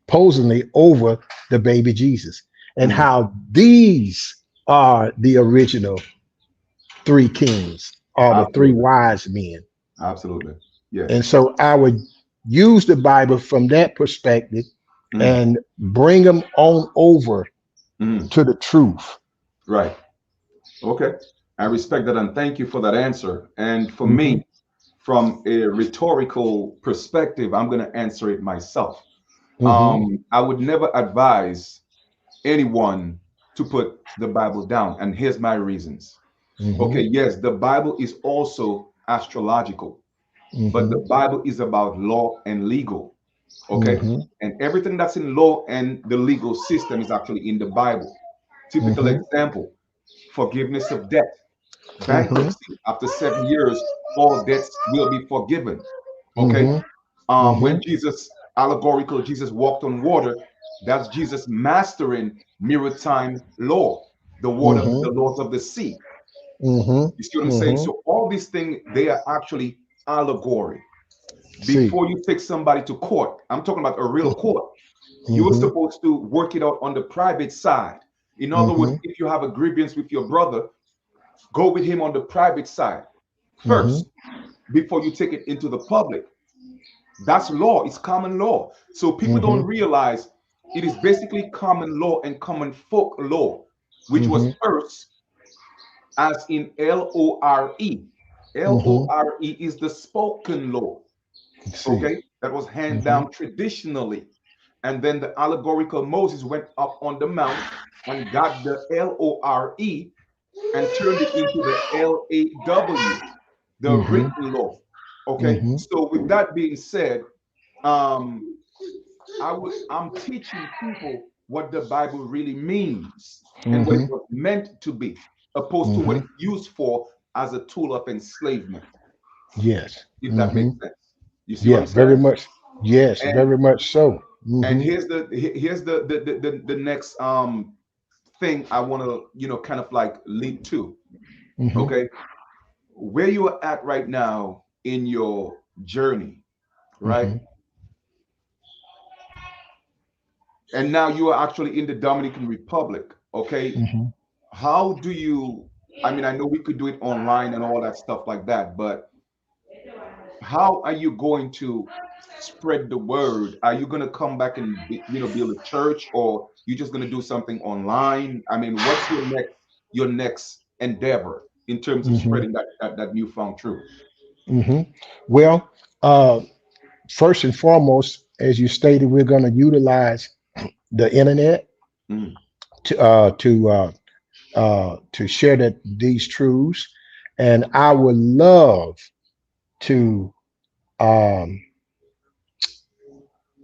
supposedly over the baby Jesus, and Hmm. how these are the original three kings or the three Absolutely. wise men. Absolutely. Yeah. And so I would use the Bible from that perspective Hmm. and bring them on over Hmm. to the truth. Right. Okay. I respect that and thank you for that answer. And for Hmm. me, from a rhetorical perspective, I'm going to answer it myself. Hmm. I would never advise anyone to put the Bible down. And here's my reasons. Okay, Hmm. yes, the Bible is also astrological, but the Hmm. Bible is about law and legal. Okay, Hmm. and everything that's in law and the legal system is actually in the Bible. Typical Hmm. example: forgiveness of debt, Hmm. bankruptcy. After 7 years, all debts will be forgiven. Okay, Hmm. Hmm. when Jesus, allegorical Jesus walked on water, that's Jesus mastering maritime law, the water, Hmm. the laws of the sea. Hmm. You see what I'm saying? Hmm. So all these things, they are actually allegory. See. Before you take somebody to court, I'm talking about a real court. You are Hmm. supposed to work it out on the private side. In other words, Hmm. if you have a grievance with your brother, go with him on the private side Hmm. first before you take it into the public. That's law, it's common law. So people don't Hmm. realize it is basically common law and common folk law, which was Hmm. first as in LORE. Hmm. LORE is the spoken law, See. okay, that was handed Hmm. down traditionally. And then the allegorical Moses went up on the mount and got the LORE and turned it into the LAW, the Hmm. written law. Okay, Hmm. so with that being said, um, I'm teaching people what the Bible really means and what it Hmm. was meant to be, opposed to what Hmm. it's used for as a tool of enslavement, Yes. if that Hmm. makes sense. You see what Yeah, I'm very saying? much. Yes, And very much so. and Hmm. here's the next thing I want to kind of like lead to. Hmm. Okay, where you are at right now in your journey, right? Hmm. And now you are actually in the Dominican Republic. Okay, Hmm. how do you, I mean, I know we could do it online and all that stuff like that, but how are you going to spread the word? Are you going to come back and build a church, or you just going to do something online? I mean, what's your next endeavor in terms of Hmm. spreading that newfound truth? Hmm. Well, uh, first and foremost, as you stated, we're going to utilize the internet Mm, to to share that these truths, and I would love to um,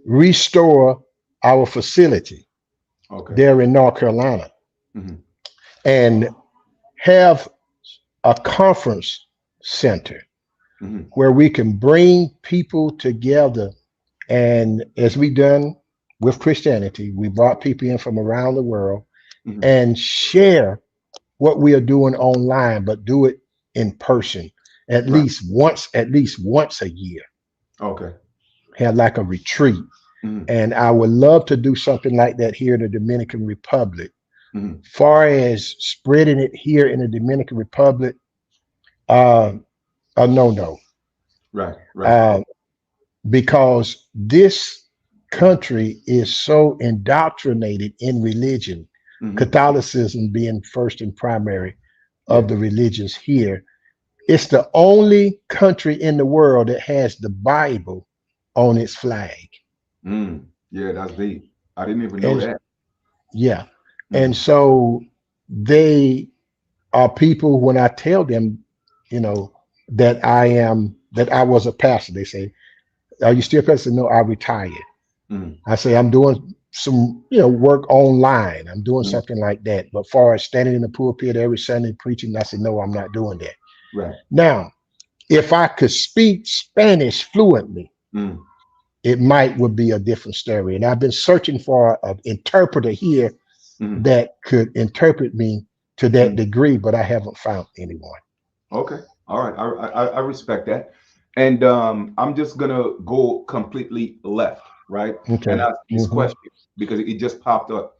restore our facility okay. there in North Carolina Hmm. and have a conference center Hmm. where we can bring people together. And as we done with Christianity, we brought people in from around the world Hmm. and share what we are doing online, but do it in person Right. at least once a year, Okay. have like a retreat. Mm-hmm. And I would love to do something like that here in the Dominican Republic. Mm-hmm. Far as spreading it here in the Dominican Republic, uh, no, Right. Right. uh, because this country is so indoctrinated in religion, Mm-hmm. Catholicism being first and primary of Yeah. the religions here. It's the only country in the world that has the Bible on its flag. Mm. Yeah, that's deep. I didn't even know And that. yeah, and Mm-hmm. so they are people, when I tell them, you know, that I was a pastor, they say, "Are you still a pastor?" No, I retired. Mm-hmm. I say, "I'm doing some, work online. I'm doing Mm-hmm. something like that." But far as standing in the pulpit every Sunday preaching, I said, "No, I'm not doing that." Right. Now, if I could speak Spanish fluently, Mm-hmm. it might would be a different story. And I've been searching for an interpreter here Mm-hmm. that could interpret me to that degree, but I haven't found anyone. Okay. All right. I respect that. And I'm just gonna go completely left, right? And Okay. ask this Hmm. question because it just popped up.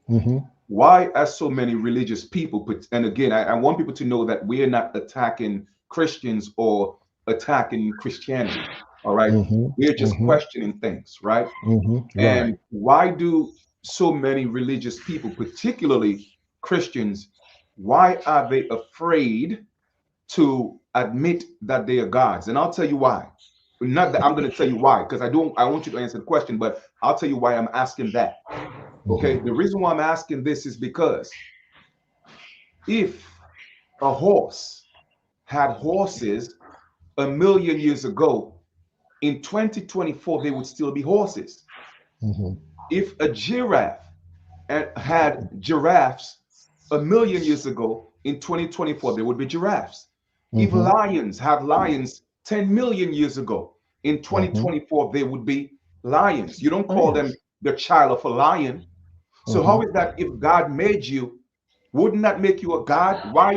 Hmm. Why are so many religious people put, and again, I want people to know that we're not attacking Christians or attacking Christianity. All right. Hmm. We're just Hmm. questioning things, right? Hmm. Right. And why do so many religious people, particularly Christians, why are they afraid to admit that they are gods? And I'll tell you why. Not that I'm going to tell you why, because I want you to answer the question, but I'll tell you why I'm asking that. Okay. The Hmm. reason why I'm asking this is because if a horse had horses 1 million years ago, in 2024, they would still be horses. Hmm. If a giraffe had giraffes 1 million years ago, in 2024, they would be giraffes. If Hmm. lions had lions 10 million years ago, in Hmm. 2024, they would be lions. You don't call them Yes. the child of a lion. So how Hmm. is that if God made you, wouldn't that make you a God? Why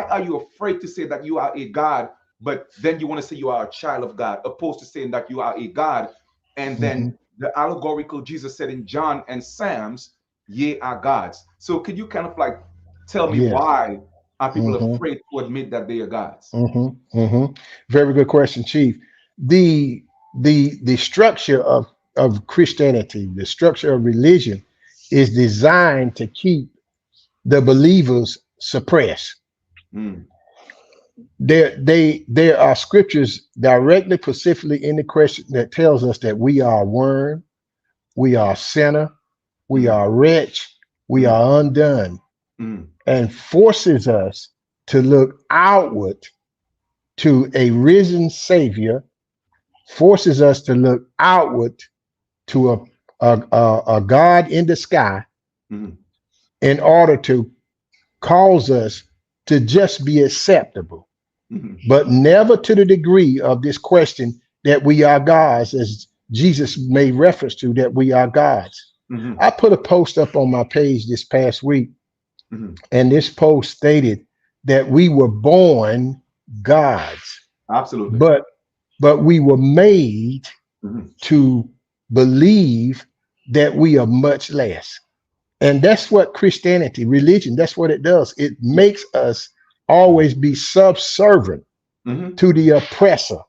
are you afraid to say that you are a God, but then you want to say you are a child of God, opposed to saying that you are a God? And then Hmm. the allegorical Jesus said in John and Psalms, ye are gods. So could you kind of like tell me Yes. why are people Hmm. afraid to admit that they are gods? Hmm. Hmm. Very good question, Chief. The the structure of Christianity, the structure of religion, is designed to keep the believers suppressed. Mm, There are scriptures directly, specifically in the question that tells us that we are worm, we are sinner, we mm, are wretch, we mm, are undone, mm, and forces us to look outward to a risen Savior, forces us to look outward to a God in the sky mm, in order to cause us to just be acceptable, mm, but never to the degree of this question that we are gods, as Jesus made reference to, that we are gods. mm, I put a post up on my page this past week, mm. and this post stated that we were born gods, Absolutely. but we were made Mm, to believe that we are much less. And that's what Christianity, religion, that's what it does. It yeah. makes us always be subservient Mm, to the oppressor,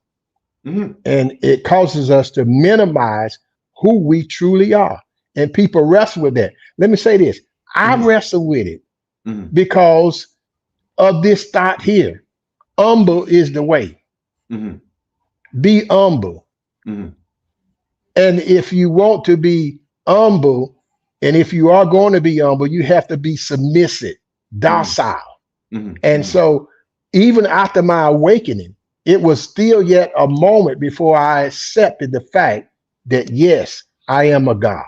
mm, and it causes us to minimize who we truly are. And people wrestle with that. Let me say this, I mm, wrestle with it mm, because of this thought here: humble is the way. mm, Be humble. mm, And if you want to be humble, and if you are going to be humble, you have to be submissive, mm, docile. mm, And mm. so, even after my awakening, it was still yet a moment before I accepted the fact that yes, I am a God.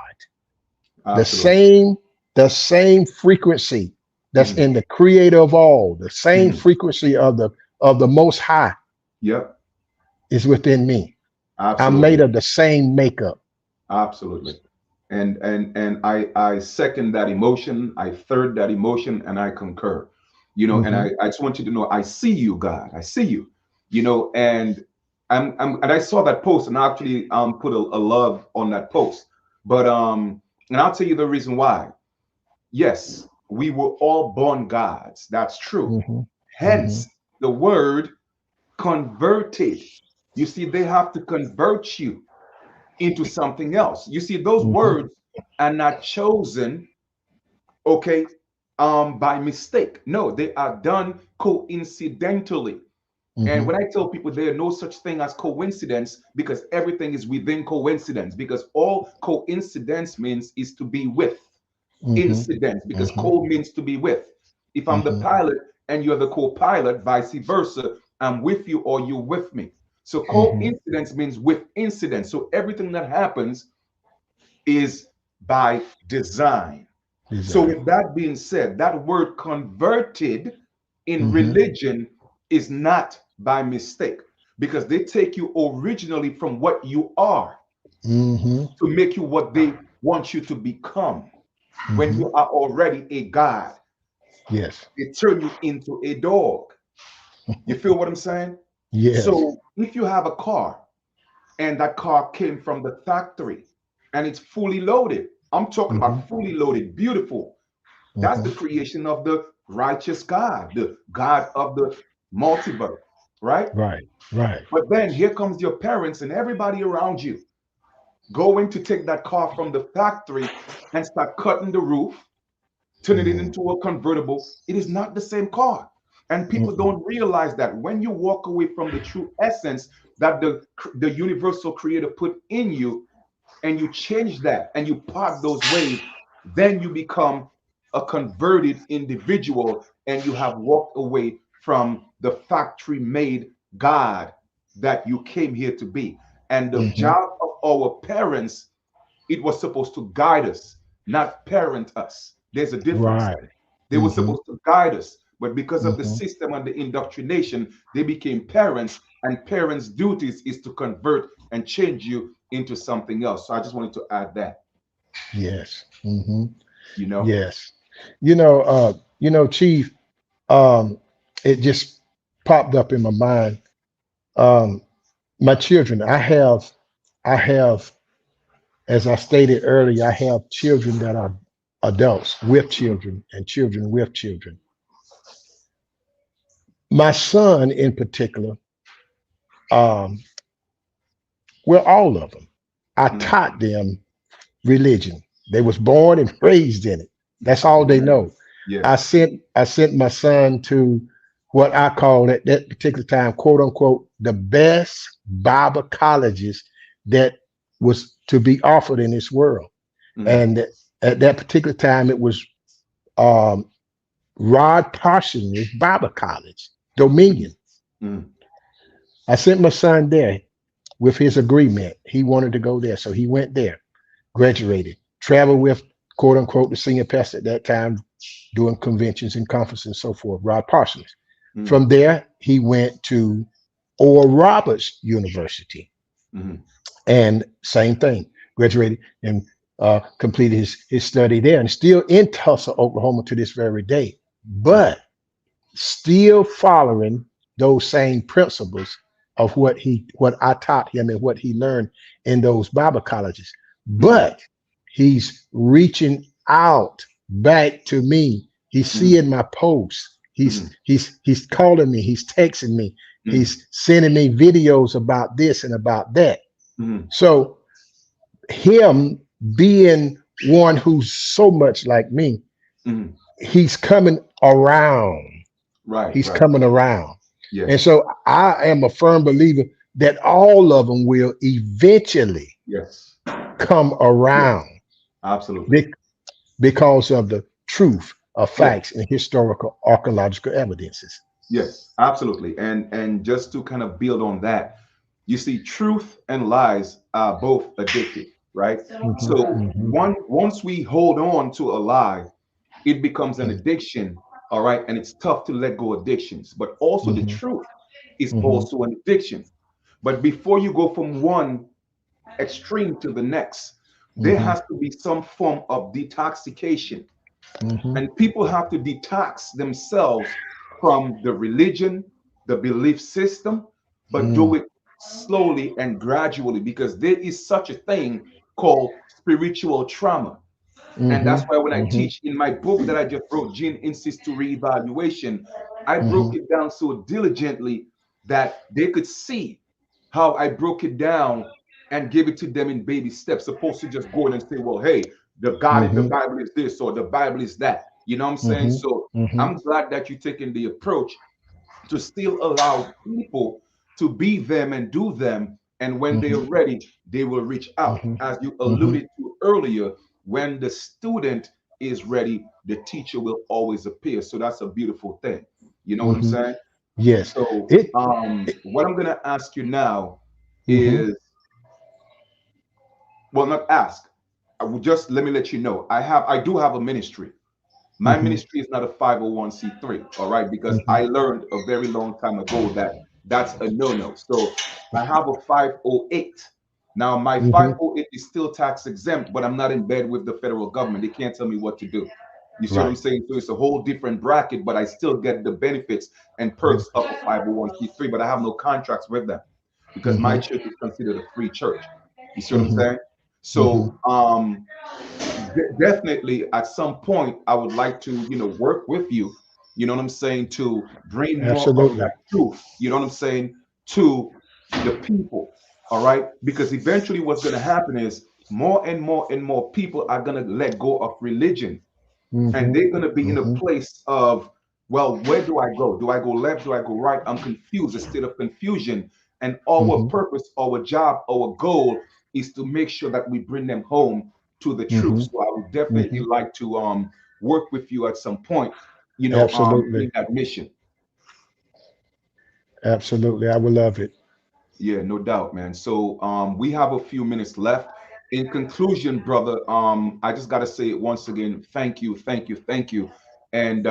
The Absolutely. same, the same frequency that's Mm, in the creator of all, the same mm. frequency of the most high Yep. is within me. I'm made Absolutely. of the same makeup. Absolutely. And I second that emotion. I third that emotion, and I concur. you know, and Mm-hmm. I just want you to know, I see you, God. I see you, you know, and and I saw that post and I actually put a love on that post. But and I'll tell you the reason why. Yes, we were all born gods. That's true. Mm-hmm. Mm-hmm. Hence the word converted. You see, they have to convert you into something else. You see, those Mm-hmm. words are not chosen, okay, by mistake. No, they are done coincidentally. And Mm-hmm. when I tell people there are no such thing as coincidence, because everything is within coincidence, because all coincidence means is to be with Mm-hmm. incident, because Mm-hmm. co means to be with. If I'm the Mm-hmm. pilot and you're the co-pilot, vice versa, I'm with you or you with me. So Mm-hmm. coincidence means with incident. So everything that happens is by design. So Design. with that being said, that word converted in Mm-hmm. religion is not by mistake, because they take you originally from what you are Mm-hmm. to make you what they want you to become. When Mm-hmm. you are already a God, Yes. they turn you into a dog. You feel what I'm saying? Yes. So if you have a car and that car came from the factory and it's fully loaded, I'm talking Mm-hmm. about fully loaded, beautiful. That's Mm-hmm. the creation of the righteous God, the God of the multiverse, right? Right. Right. But then here comes your parents and everybody around you going to take that car from the factory and start cutting the roof, turning it Mm-hmm. into a convertible. It is not the same car. And people Mm-mm. don't realize that when you walk away from the true essence that the universal creator put in you, and you change that and you part those ways, then you become a converted individual and you have walked away from the factory made God that you came here to be. And the Mm-hmm. job of our parents, it was supposed to guide us, not parent us. There's a difference. Right. They were Mm-hmm. supposed to guide us, but because of the Mm-hmm. system and the indoctrination, they became parents, and parents' duties is to convert and change you into something else. So I just wanted to add that, Yes. Mm-hmm. you know. Yes. Chief, it just popped up in my mind. Um, my children, I have, as I stated earlier, I have children that are adults with Mhm, children and children with children. My son in particular, um, well, all of them, I mhm. taught them religion. They was born and raised in it. That's all they Amen. know. I Yes. sent I sent my son to what I call at that particular time, quote unquote, the best Bible colleges that was to be offered in this world. Mhm, And at that particular time, it was um, Rod Parsons Bible College, mhm, Dominion. mhm, I sent my son there with his agreement. He wanted to go there, so he went there, graduated, traveled with quote unquote the senior pastor at that time, doing conventions and conferences and so forth, Rod Parsons. mhm, From there, he went to Oral Roberts University, mhm, and same thing, graduated and completed his study there, and still in Tulsa, Oklahoma to this very day. mhm, But still following those same principles of what I taught him and what he learned in those Bible colleges. mhm, But he's reaching out back to me. He's mhm, seeing my posts. He's mhm, he's he's calling me, he's texting me, mhm, he's sending me videos about this and about that. mhm, So him being one who's so much like me, mhm. he's coming around. Right, He's right. coming around. And Yes, so I am a firm believer that all of them will eventually yes, come yes. around Absolutely. be- because of the truth of Yes. facts and historical archaeological evidences. Yes, absolutely. And just to kind of build on that, you see, truth and lies are both addictive, right? Mhm, So mhm, once we hold on to a lie, it becomes an mhm, addiction, all right? And it's tough to let go addictions. But also the mhm, truth is mhm, also an addiction. But before you go from one extreme to the next, there mhm, has to be some form of detoxification. Mm-hmm. And people have to detox themselves from the religion, the belief system, but do Mm-hmm. it slowly and gradually because there is such a thing called spiritual trauma. And Mm-hmm. that's why when I Mm-hmm. teach in my book that I just wrote, Gene Insists to Reevaluation, I Mm-hmm. broke it down so diligently that they could see how I broke it down and gave it to them in baby steps, opposed to just going and say, well, hey, the Mm-hmm. Bible is this or the Bible is that. You know what I'm saying? Mm-hmm. So Mm-hmm. I'm glad that you're taking the approach to still allow people to be them and do them. And when they're Mm-hmm. ready, they will reach out. Mm-hmm. As you Mm-hmm. alluded to earlier, when the student is ready, the teacher will always appear. So that's a beautiful thing. You know what I'm Mm-hmm. saying? Yes. So, It. what I'm going to ask you now Mm-hmm. is, well, not ask. I will just let me let you know. I do have a ministry. My Mm-hmm. ministry is not a 501c3, all right, because Mm-hmm. I learned a very long time ago that that's a no-no. So I have a 508. Now my Mm-hmm. 508 is still tax exempt, but I'm not in bed with the federal government. They can't tell me what to do. You see what I'm Right. saying? So it's a whole different bracket, but I still get the benefits and perks of a 501c3, but I have no contracts with them because my Mm-hmm. church is considered a free church. You see what I'm Mm-hmm. saying? Mm-hmm. So definitely at some point I would like to, work with you, you know what I'm saying, to bring more of Absolutely. that truth, you know what I'm saying, to the people. All right, because eventually what's going to happen is more and more and more people are going to let go of religion, and Mm-hmm. they're going to be in a Mm-hmm. place of, well, where do I go? Do I go left? Do I go right? I'm confused, a state of confusion. And our Mm-hmm. purpose, our job, our goal is to make sure that we bring them home to the truth. Mm-hmm. So I would definitely Mm-hmm. like to work with you at some point, Absolutely. in that mission. Absolutely. I would love it. Yeah, no doubt, man. So we have a few minutes left. In conclusion, brother, I just gotta say it once again. Thank you, thank you, thank you. And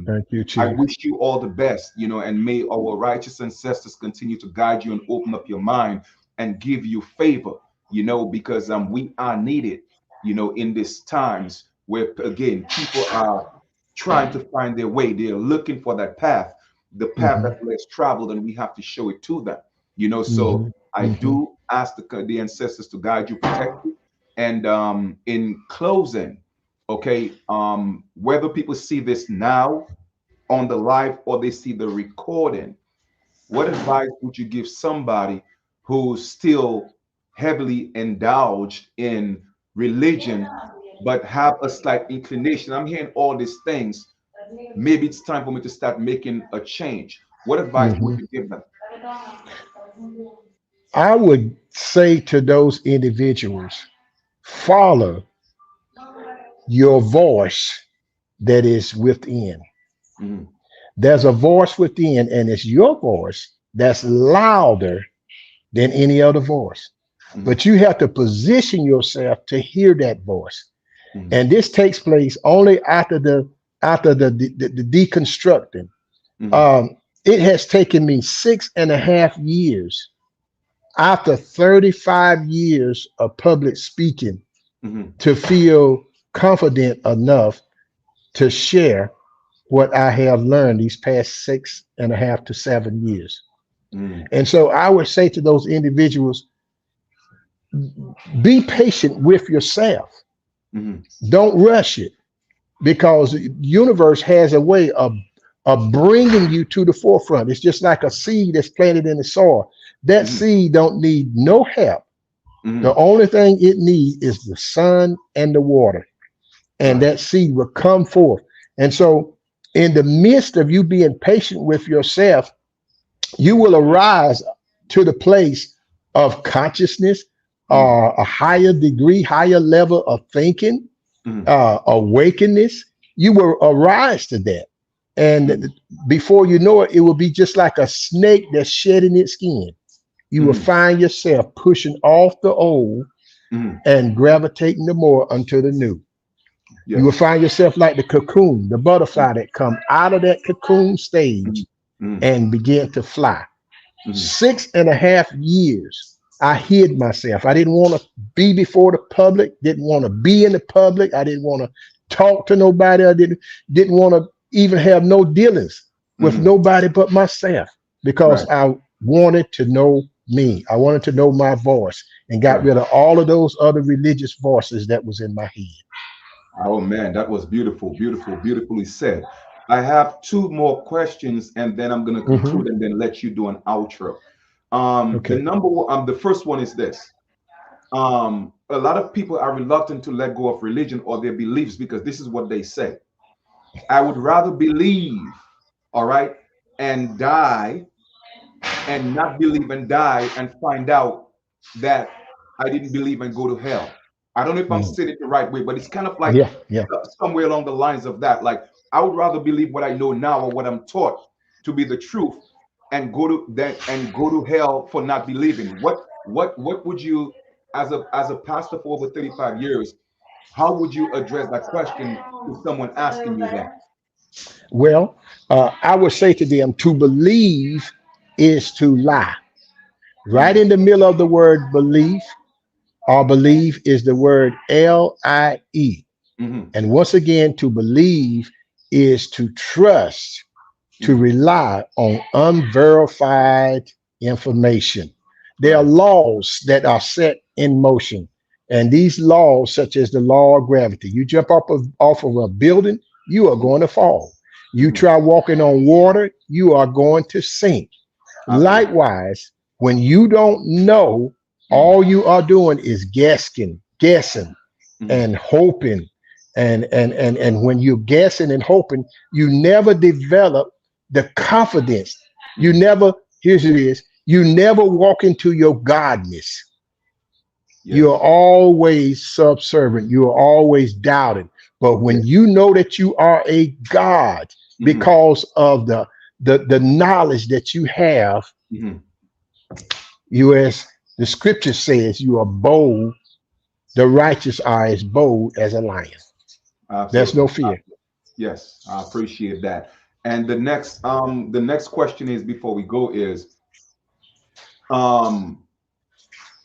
Thank you, I Chief. wish you all the best, and may our righteous ancestors continue to guide you and open up your mind and give you favor, because we are needed, in these times where again people are trying to find their way. They're looking for that path, the path Mm-hmm. that less traveled, and we have to show it to them. Mm-hmm. So I Mm-hmm. do ask the ancestors to guide you, protect you. And in closing, okay, whether people see this now on the live or they see the recording, what advice would you give somebody who's still heavily indulged in religion but have a slight inclination? I'm hearing all these things. Maybe it's time for me to start making a change. What advice would Mm-hmm. you give them? I would say to those individuals, follow your voice that is within. Mhm, There's a voice within, and it's your voice that's louder than any other voice. mhm, But you have to position yourself to hear that voice. mhm, And this takes place only after the deconstructing. mhm, Um, it has taken me 6.5 years after 35 years of public speaking mhm, to feel confident enough to share what I have learned these past 6.5 to 7 years. mhm, And so I would say to those individuals, be patient with yourself. mhm, Don't rush it because the universe has a way of bringing you to the forefront. It's just like a seed that's planted in the soil. That mhm, seed don't need no help. The mhm. only thing it needs is the sun and the water, and Right. that seed will come forth. And so, in the midst of you being patient with yourself, you will arise to the place of consciousness, Mhm, a higher degree, higher level of thinking, mhm, awakeness. You will arise to that. mhm, And before you know it, it will be just like a snake that's shedding its skin. You will mhm, find yourself pushing off the old mhm. and gravitating the more unto the new. You will Yes. find yourself like the cocoon, the Mhm, butterfly that come out of that cocoon mhm, stage mhm, and begin to fly. mhm, 6.5 years, I hid myself. I didn't want to be before the public, didn't want to be in the public. I didn't want to talk to nobody. I didn't want to even have no dealings with Hmm. nobody but myself because Right. I wanted to know me. I wanted to know my voice and got Right. rid of all of those other religious voices that was in my head. Oh man, that was beautiful, beautiful, beautifully said. I have two more questions, and then I'm going to Hmm. conclude and then let you do an outro. Okay. The first one is this. A lot of people are reluctant to let go of religion or their beliefs because this is what they say. I would rather believe, all right, and die and not believe and die and find out that I didn't believe and go to hell. I don't know if I'm Mm. saying it the right way, but it's kind of like Yeah. Yeah. somewhere along the lines of that. Like I would rather believe what I know now or what I'm taught to be the truth and go to hell for not believing. What would you, as a pastor for over 35 years, how would you address that question to someone asking you that? Well, I would say to them, to believe is to lie. Right Mm, in the middle of the word belief or believe is the word LIE. hmm. And once again, to believe is to trust, to Hmm. rely on unverified information. There are Right. laws that are set in motion. And these laws, such as the law of gravity, you jump off of a building, you are going to fall. You Hmm. try walking on water, you are going to sink. Absolutely. Likewise, when you don't know, Hmm. all you are doing is guessing Hmm. and hoping. And when you're guessing and hoping, you never develop the confidence. You Hmm. never, here's it is, you never walk into your godness. You're Yes. always subservient. You're always doubting. But Yeah. when you know that you are a God Hmm. because of the knowledge that you have, Hmm. you as the scripture says, you are bold. The righteous are as bold as a lion. There's Absolutely. no fear. Yes, I appreciate that. And the next question is before we go is um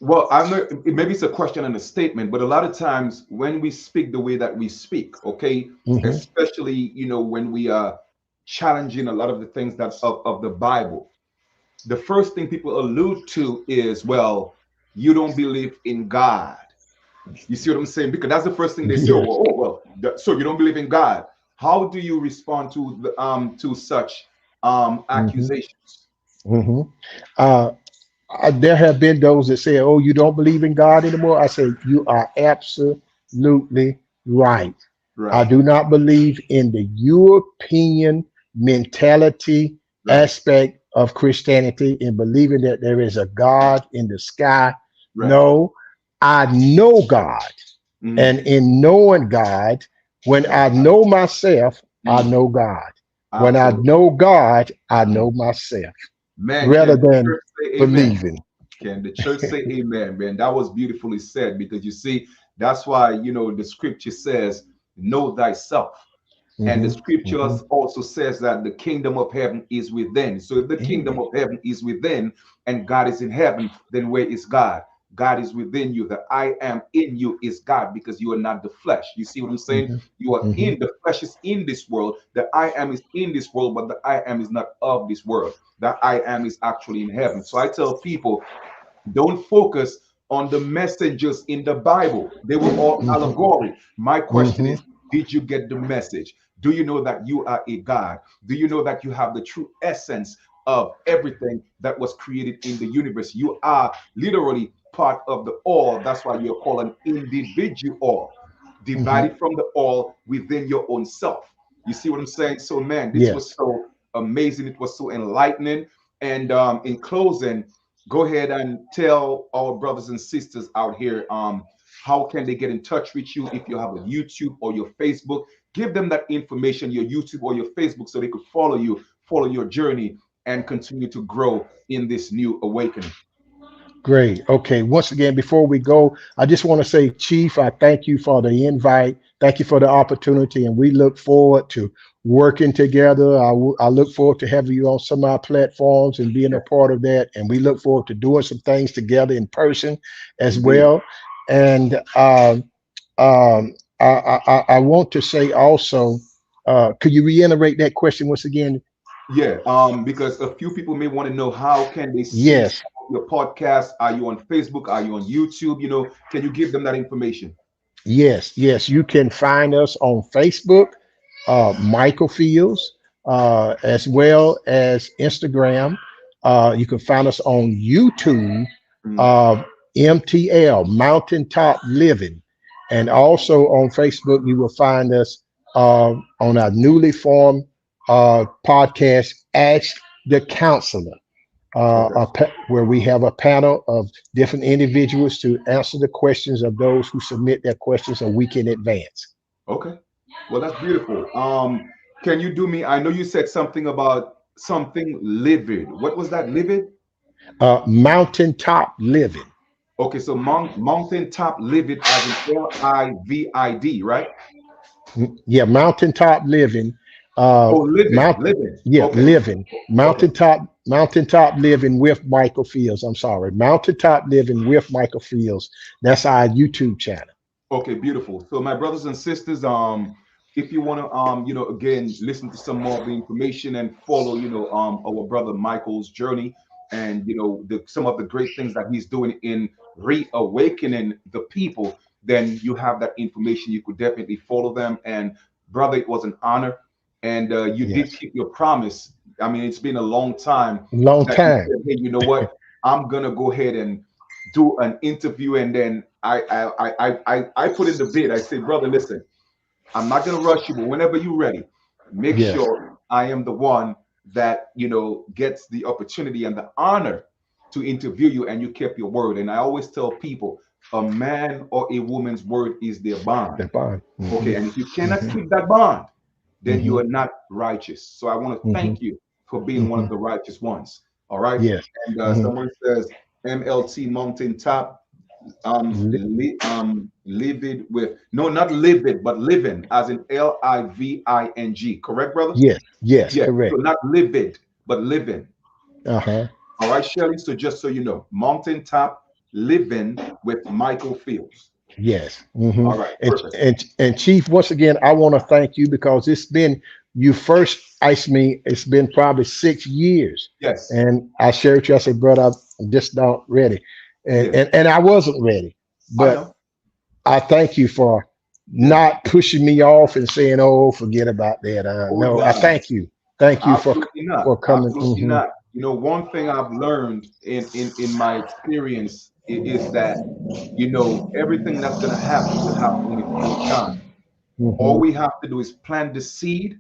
well, I'm not, maybe it's a question and a statement, but a lot of times when we speak the way that we speak, okay, Hmm. especially when we are challenging a lot of the things that of the Bible, the first thing people allude to is, well, you don't believe in God. You see what I'm saying? Because that's the first thing they say. Yes. So you don't believe in God. How do you respond to such Hmm. accusations? Hmm. Uh, there have been those that say, "Oh, you don't believe in God anymore." I say, "You are absolutely right. I Right, do not believe in the European mentality right, aspect of Christianity in believing that there is a God in the sky. right. No, I know God. Hmm. And in knowing God, when I know myself, I Hmm. know God. When I Absolutely. know God, I Mhm. know myself Man, rather can the than church say amen? believing. Can the church say amen, man? That was beautifully said because you see, that's why, the scripture says, know thyself. And the Hmm. Hmm. scriptures also says that the kingdom of heaven is within. So if the kingdom of heaven is within and God is in heaven, then where is God? God is within you. The I am in you is God because you are not the flesh. You see what I'm saying? Hmm. You are Hmm. in the flesh is in this world. The I am is in this world, but the I am is not of this world. The I am is actually in heaven. So I tell people, don't focus on the messengers in the Bible. They were all allegory. My question Hmm. is, did you get the message? Do you know that you are a God? Do you know that you have the true essence of everything that was created in the universe? You are literally part of the all. That's why you're called an individual, Hmm. divided from the all within your own self. You see what I'm saying? So, man, this was Yes. so amazing. It was so enlightening. And in closing, go ahead and tell our brothers and sisters out here how can they get in touch with you if you have a YouTube or your Facebook. Give them that information, your YouTube or your Facebook, so they could follow you, follow your journey, and continue to grow in this new awakening. Great. Okay. Once again, before we go, I just want to say, Chief, I thank you for the invite. Thank you for the opportunity. And we look forward to working together. I look forward to having you on some of our platforms and being a Yes, part of that. And we look forward to doing some things together in person as indeed. well. And um, I want to say also, could you reiterate that question once again? Yeah, because a few people may want to know how can they see Yes, some of your podcasts? Are you on Facebook? Are you on YouTube? Can you give them that information? yes, yes. You can find us on Facebook, Michael Fields, as well as Instagram. You can find us on YouTube, Mm, uh, MTL, Mountaintop Living. And also on Facebook, you will find us on our newly formed podcast, Ask the Counselor, okay. where we have a panel of different individuals to answer the questions of those who submit their questions a week in advance. Okay. Well, that's beautiful. Can you do me? I know you said something about something livid. What was that? Livid? Mountaintop Living. Okay, so mountaintop livid as in Livid, right? Yeah, Mountaintop Living. Oh, living, Mount, living. yeah, Okay, Living. okay. Mountaintop Living with Michael Fields. I'm sorry, Mountaintop Living with Michael Fields. That's our YouTube channel. Okay, beautiful. So my brothers and sisters, if you want to again listen to some more of the information and follow, our brother Michael's journey and some of the great things that he's doing in reawakening the people, then you have that information. You could definitely follow them. And brother, it was an honor. And you did Yes, keep your promise. I mean, it's been a long time long that you time. said, hey, you know what? I'm gonna go ahead and do an interview, and then I put in the bid. I say, brother, listen, I'm not gonna rush you, but whenever you're ready, make Yes, sure I am the one that gets the opportunity and the honor to interview you, and you kept your word. And I always tell people, a man or a woman's word is their bond. the bond. Okay, and if you cannot keep that bond, then you Hmm. are not righteous. So I want to Hmm. thank you for being one Hmm. of the righteous ones. All right. Yes. And Hmm. someone says MLT Mountaintop, livid with, no, not livid, but living, as in Living. Correct, brother? Yes. Yes. Yeah. So Correct. not livid, but living. Uh-huh. All right, Shelly. So just so you know, Mountaintop Living with Michael Fields. Yes. Hmm. All right, And, perfect. and Chief, once again, I want to thank you because it's been you first iced me. It's been probably 6 years, Yes. and I shared with you. I said, brother, I'm just not ready, and Yeah. and I wasn't ready, I but know. I thank you for Yeah. not pushing me off and saying, "Oh, forget about that." Oh, No, I nah. thank you Absolutely not. for coming. Absolutely Hmm. not. One thing I've learned in my experience is that everything that's going to happen will happen in its own time. All Hmm. we have to do is plant the seed,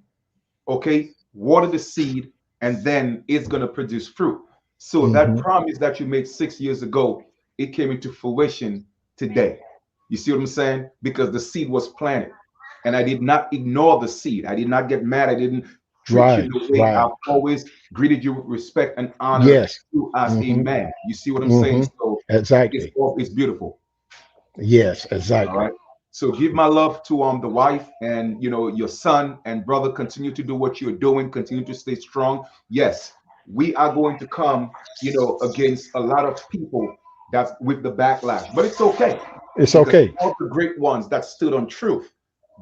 okay, water the seed, and then it's going to produce fruit. So that Hmm. promise that you made 6 years ago, it came into fruition today. You see what I'm saying? Because the seed was planted. And I did not ignore the seed. I did not get mad. I didn't treat you Right. the way Right. I've always greeted you with respect and honor Yes. you as a Hmm. man. You see what I'm saying? Hmm. So Exactly. it's beautiful. Yes. All Exactly. right. So give my love to the wife and your son and brother. Continue to do what you're doing. Continue to stay strong. Yes, we are going to come, against a lot of people that's with the backlash, but it's okay It's because okay. all the great ones that stood on truth,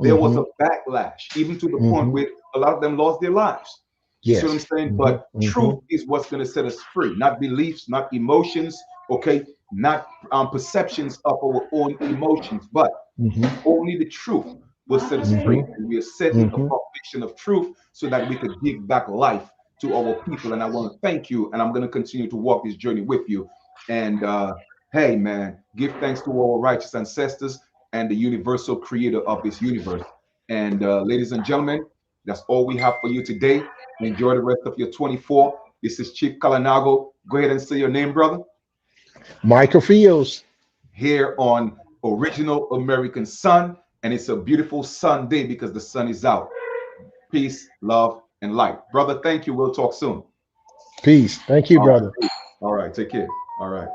there was Hmm. a backlash, even to the point Hmm. where a lot of them lost their lives. You see what I'm Yes. saying? Hmm. But Hmm. truth is what's going to set us free, not beliefs, not emotions, okay, not perceptions of our own emotions, but Hmm. only the truth will set us free. Hmm. And we are setting a Hmm. foundation of truth so that we could give back life to our people. And I want to thank you. And I'm going to continue to walk this journey with you. And hey, man, give thanks to our righteous ancestors and the universal creator of this universe. And ladies and gentlemen, that's all we have for you today. Enjoy the rest of your 24. This is Chief Kalanago. Go ahead and say your name, brother, Michael Fields. here on Original American Sun. And it's a beautiful Sunday because the sun is out. Peace, love, and light. Brother, thank you. We'll talk soon. Peace. Thank you, All brother. right. All right. Take care. All right.